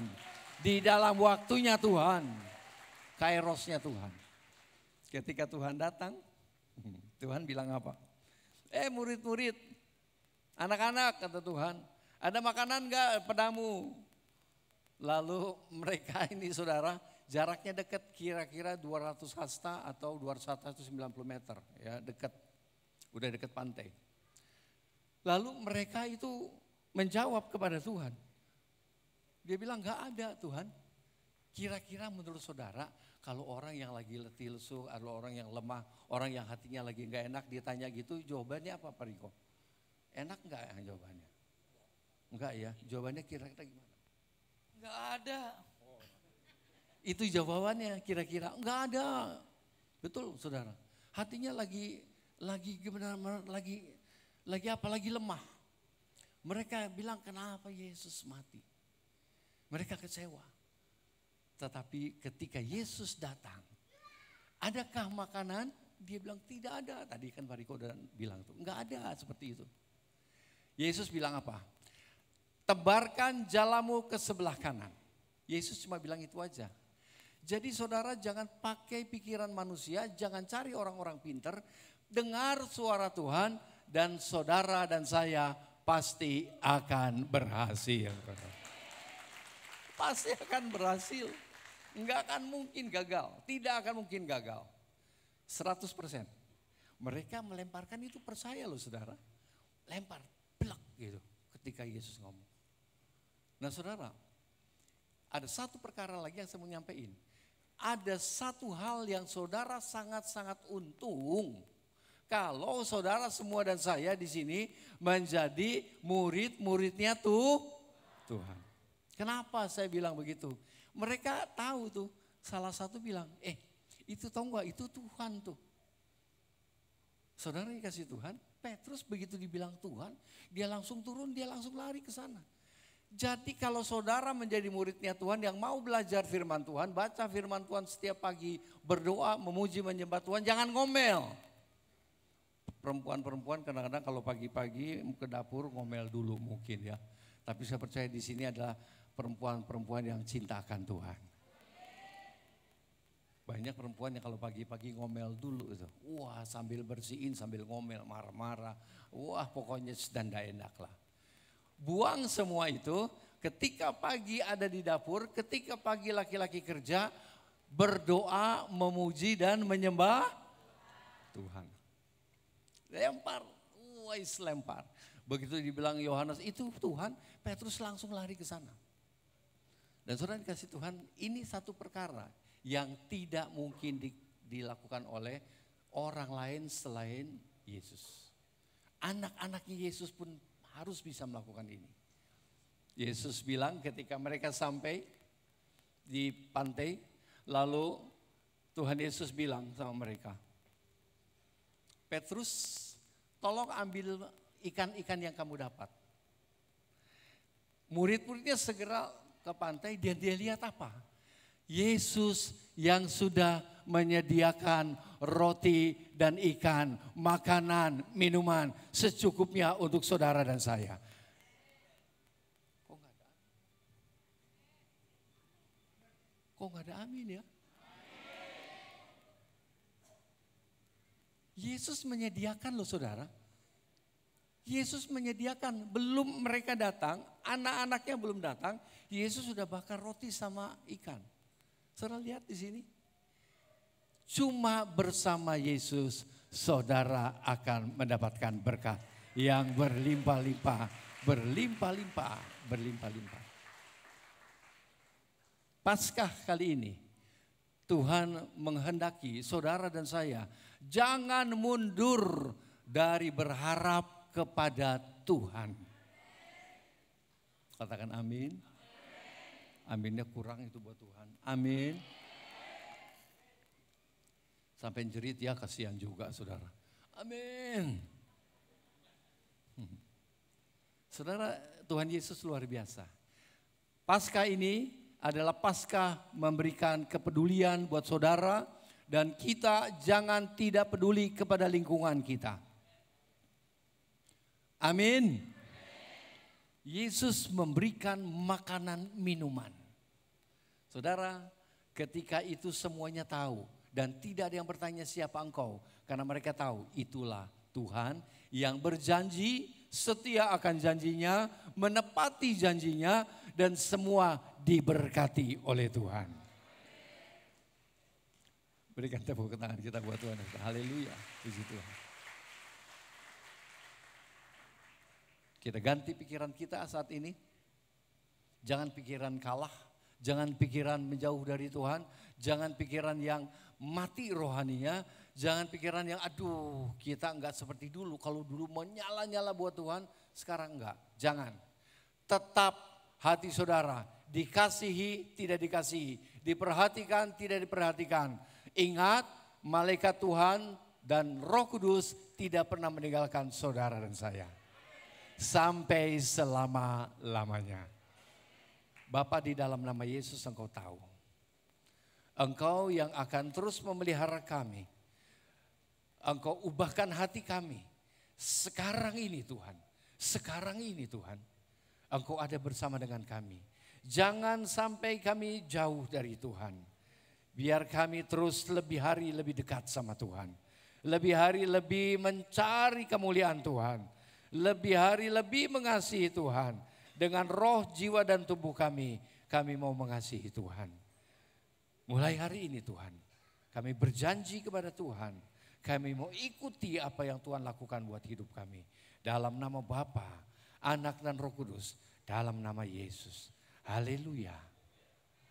Di dalam waktunya Tuhan. Kairosnya Tuhan. Ketika Tuhan datang, Tuhan bilang apa? Murid-murid, anak-anak kata Tuhan, ada makanan enggak padamu? Lalu mereka ini saudara, jaraknya dekat, kira-kira 200 hasta atau 290 meter, ya dekat, udah dekat pantai. Lalu mereka itu menjawab kepada Tuhan. Dia bilang enggak ada Tuhan. Kira-kira menurut saudara, kalau orang yang lagi letih lesu, ada orang yang lemah, orang yang hatinya lagi enggak enak, ditanya gitu, jawabannya apa Pak Riko? Enak enggak ya jawabannya? Enggak ya, jawabannya kira-kira gimana? Enggak ada. Itu jawabannya kira-kira, enggak ada. Betul saudara, hatinya lagi gimana, lagi apa, lagi lemah. Mereka bilang kenapa Yesus mati? Mereka kecewa. Tetapi ketika Yesus datang, adakah makanan? Dia bilang tidak ada. Tadi kan Pak Riko udah bilang tuh, enggak ada seperti itu. Yesus bilang apa? Tebarkan jalamu ke sebelah kanan. Yesus cuma bilang itu aja. Jadi saudara jangan pakai pikiran manusia, jangan cari orang-orang pinter. Dengar suara Tuhan dan saudara dan saya pasti akan berhasil. Pasti akan berhasil. Enggak akan mungkin gagal, tidak akan mungkin gagal. 100%. Mereka melemparkan itu percaya loh saudara. Lempar, blek gitu ketika Yesus ngomong. Nah saudara, ada satu perkara lagi yang saya mau nyampein. Ada satu hal yang saudara sangat-sangat untung. Kalau saudara semua dan saya di sini menjadi murid-muridnya Tuhan. Kenapa saya bilang begitu? Mereka tahu tuh, salah satu bilang, itu tahu nggak? Itu Tuhan tuh. Saudara dikasih Tuhan, Petrus begitu dibilang Tuhan, dia langsung turun, dia langsung lari ke sana. Jadi kalau saudara menjadi muridnya Tuhan yang mau belajar firman Tuhan, baca firman Tuhan setiap pagi, berdoa, memuji, menyembah Tuhan, jangan ngomel. Perempuan-perempuan kadang-kadang kalau pagi-pagi ke dapur ngomel dulu mungkin ya. Tapi saya percaya di sini adalah perempuan-perempuan yang cinta akan Tuhan. Banyak perempuan yang kalau pagi-pagi ngomel dulu itu. Wah sambil bersihin, sambil ngomel, marah-marah. Wah pokoknya sedang tidak enak lah. Buang semua itu, ketika pagi ada di dapur, ketika pagi laki-laki kerja, berdoa, memuji dan menyembah Tuhan. Lempar, lempar. Begitu dibilang Yohanes itu Tuhan, Petrus langsung lari ke sana. Dan saudara dikasih Tuhan, ini satu perkara yang tidak mungkin dilakukan oleh orang lain selain Yesus. Anak-anaknya Yesus pun harus bisa melakukan ini. Yesus bilang ketika mereka sampai di pantai, lalu Tuhan Yesus bilang sama mereka, Petrus, tolong ambil ikan-ikan yang kamu dapat. Murid-muridnya segera ke pantai dan dia lihat apa? Yesus yang sudah menyediakan roti dan ikan, makanan, minuman secukupnya untuk saudara dan saya. Kok nggak ada amin ya? Yesus menyediakan loh saudara. Yesus menyediakan, belum mereka datang, anak-anaknya belum datang, Yesus sudah bakar roti sama ikan. Saudara lihat di sini. Cuma bersama Yesus saudara akan mendapatkan berkat yang berlimpah-limpah, berlimpah-limpah, berlimpah-limpah. Paskah kali ini Tuhan menghendaki saudara dan saya jangan mundur dari berharap kepada Tuhan. Katakan amin. Aminnya kurang itu buat Tuhan. Amin. Sampai jerit ya, kasihan juga saudara. Amin. Saudara, Tuhan Yesus luar biasa. Paskah ini adalah Paskah memberikan kepedulian buat saudara dan kita jangan tidak peduli kepada lingkungan kita. Amin. Yesus memberikan makanan minuman. Saudara, ketika itu semuanya tahu dan tidak ada yang bertanya siapa engkau, karena mereka tahu itulah Tuhan yang berjanji setia akan janjinya, menepati janjinya dan semua diberkati oleh Tuhan. Berikan tepuk tangan kita buat Tuhan. Haleluya. Puji Tuhan. Kita ganti pikiran kita saat ini. Jangan pikiran kalah, jangan pikiran menjauh dari Tuhan, jangan pikiran yang mati rohaninya, jangan pikiran yang aduh kita enggak seperti dulu. Kalau dulu mau nyala-nyala buat Tuhan, sekarang enggak. Jangan. Tetap hati saudara dikasihi, tidak dikasihi, diperhatikan, tidak diperhatikan. Ingat, malaikat Tuhan dan Roh Kudus tidak pernah meninggalkan saudara dan saya. Sampai selama-lamanya. Bapa, di dalam nama Yesus engkau tahu. Engkau yang akan terus memelihara kami. Engkau ubahkan hati kami. Sekarang ini Tuhan. Sekarang ini Tuhan. Engkau ada bersama dengan kami. Jangan sampai kami jauh dari Tuhan. Biar kami terus lebih hari lebih dekat sama Tuhan. Lebih hari lebih mencari kemuliaan Tuhan. Lebih hari lebih mengasihi Tuhan. Dengan roh, jiwa dan tubuh kami mau mengasihi Tuhan. Mulai hari ini Tuhan, kami berjanji kepada Tuhan. Kami mau ikuti apa yang Tuhan lakukan buat hidup kami. Dalam nama Bapa, Anak dan Roh Kudus. Dalam nama Yesus. Haleluya.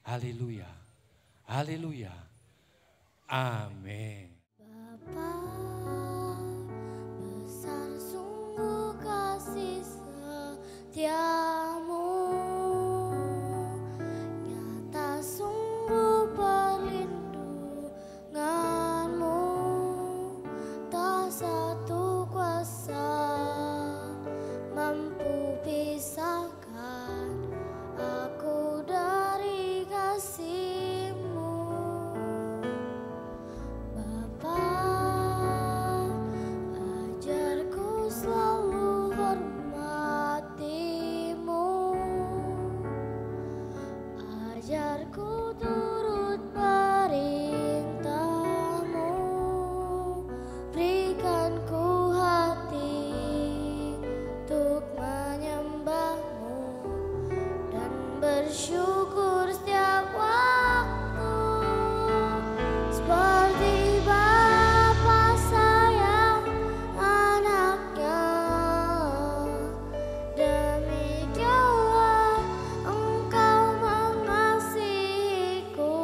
Haleluya. Haleluya. Amin. Bapa, besar sungguh kasih setiamu, nyata sungguh perlindunganmu, tak satu kuasa mampu pisahkan aku dari kasih-Mu. Bapa, ajarku selalu hormati-Mu, ajarku turut perintah-Mu, berikan ku hati untuk menyembah-Mu dan bersyukur setiap waktu, seperti Bapa sayang anaknya, demikianlah Engkau mengasihiku.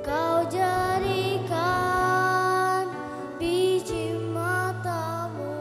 Kau jadikan biji mata-Mu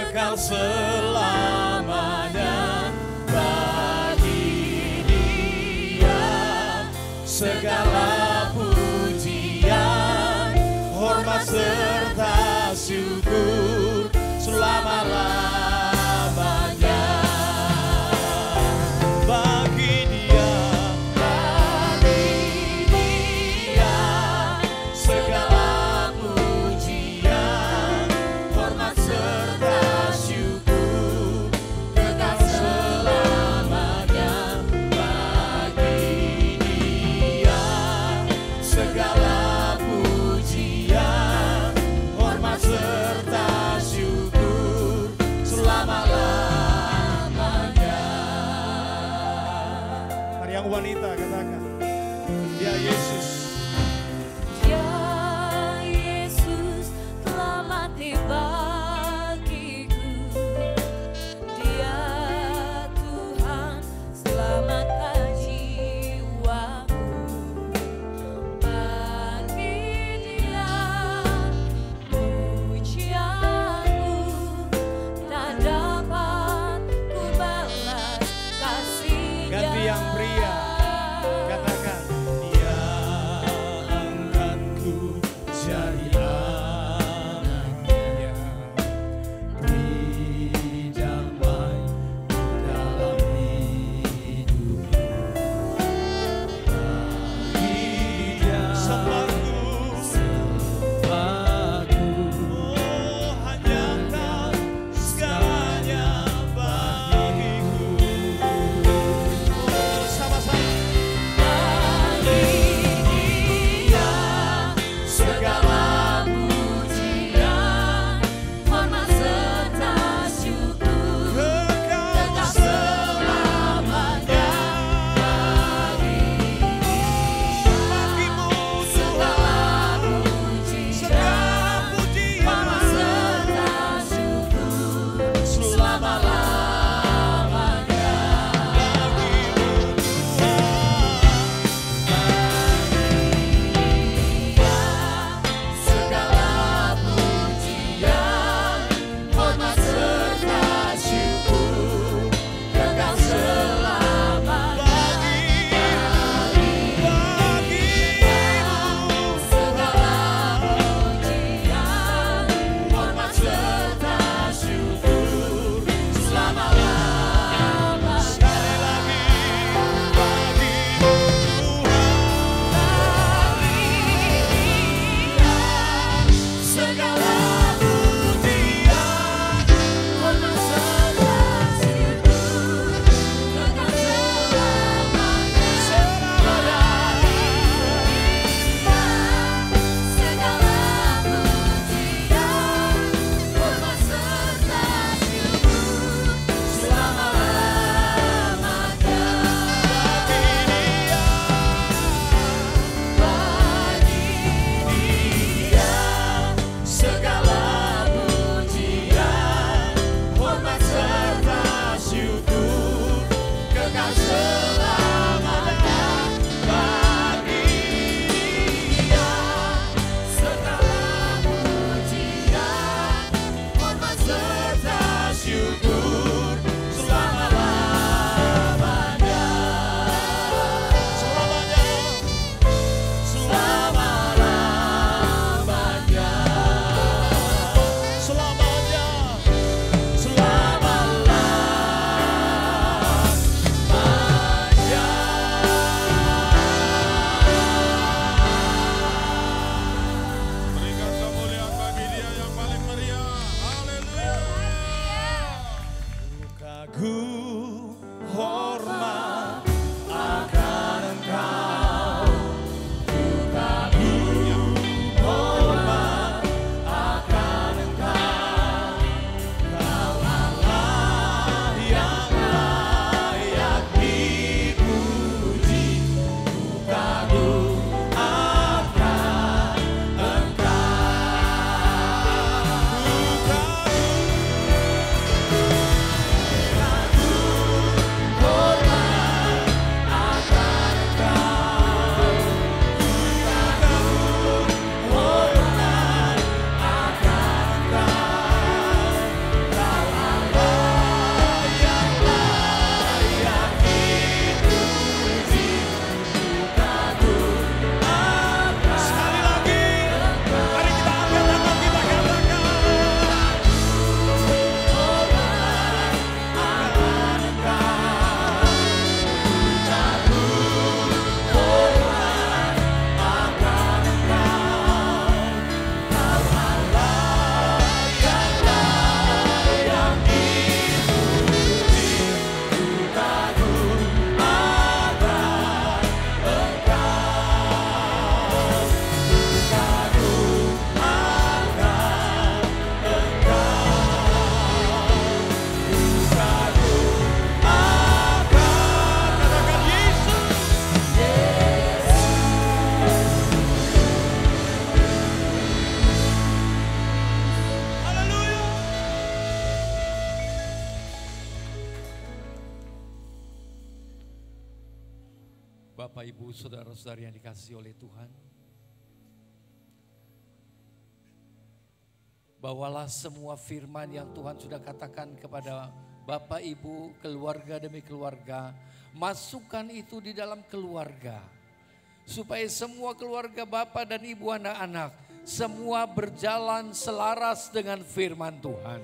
kekal selamanya. Bagi Dia segala pujian, hormat serta syukur selama-lamanya. Bagi Dia segala pujian, hormat serta syukur kekal selamanya. Bagi Dia segala pujian, hormat serta syukur selama-lamanya. Mari yang wanita katakan, Ya Yesus. Ya Yesus telah mati bagiku. Dia Tuhan selamatkan jiwaku. Bagi Dia pujianku tak dapat ku balas kasih-Nya. Ganti yang pria, katakan, Ya Bapak, Ibu, saudara-saudari yang dikasihi oleh Tuhan, bawalah semua firman yang Tuhan sudah katakan kepada Bapak, Ibu, keluarga demi keluarga, masukkan itu di dalam keluarga, supaya semua keluarga Bapak dan Ibu anak-anak, semua berjalan selaras dengan firman Tuhan.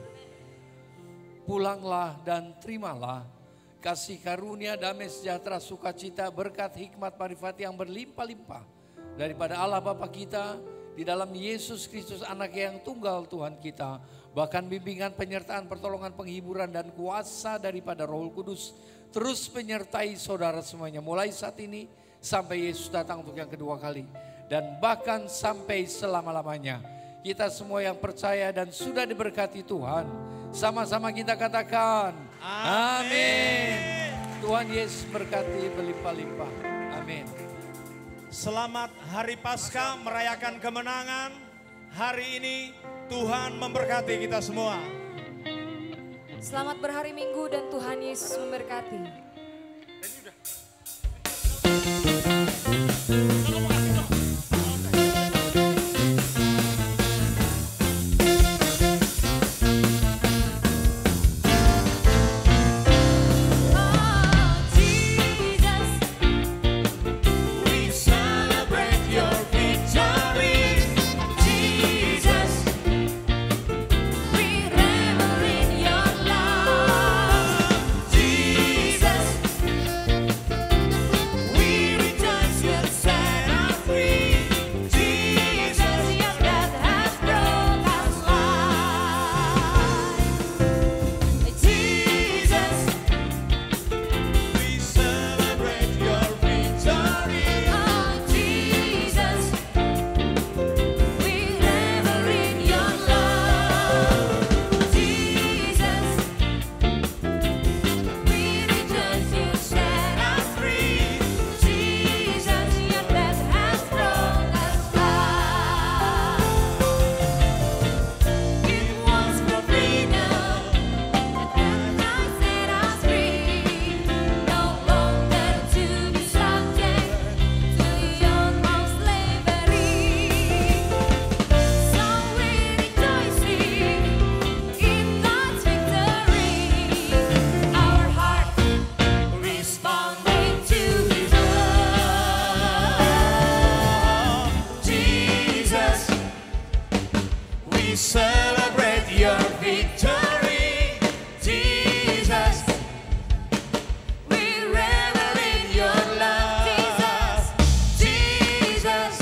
Pulanglah dan terimalah kasih karunia, damai sejahtera, sukacita, berkat, hikmat, marifat yang berlimpah-limpah daripada Allah Bapa kita di dalam Yesus Kristus anak yang tunggal Tuhan kita. Bahkan bimbingan, penyertaan, pertolongan, penghiburan dan kuasa daripada Roh Kudus terus menyertai saudara semuanya. Mulai saat ini sampai Yesus datang untuk yang kedua kali. Dan bahkan sampai selama-lamanya. Kita semua yang percaya dan sudah diberkati Tuhan, sama-sama kita katakan amin. Tuhan Yesus berkati berlimpah-limpah. Amin. Selamat Hari Paskah, merayakan kemenangan. Hari ini Tuhan memberkati kita semua. Selamat berhari Minggu dan Tuhan Yesus memberkati. Celebrate your victory, Jesus. We revel in your love, Jesus.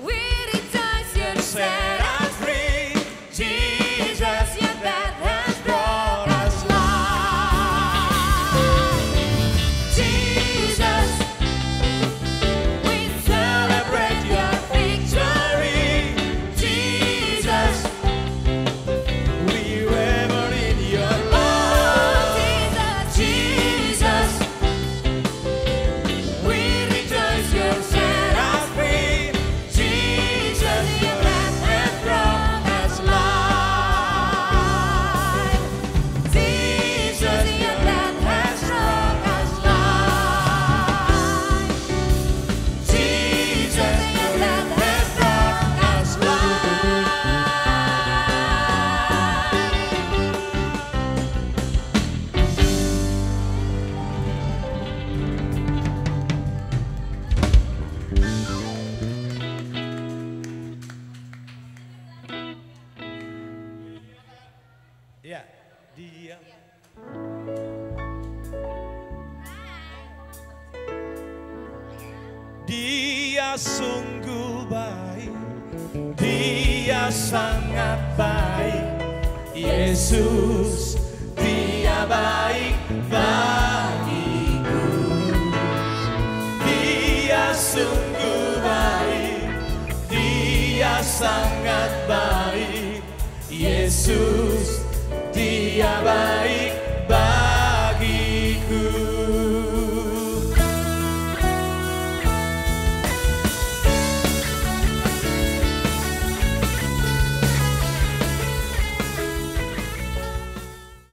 We rejoice, you set us free, Jesus. Your death has brought us life, Jesus. We celebrate your victory. Ya, dia. Dia sungguh baik, dia sangat baik. Yesus, dia baik bagiku. Dia sungguh baik, dia sangat baik. Yesus, dia baik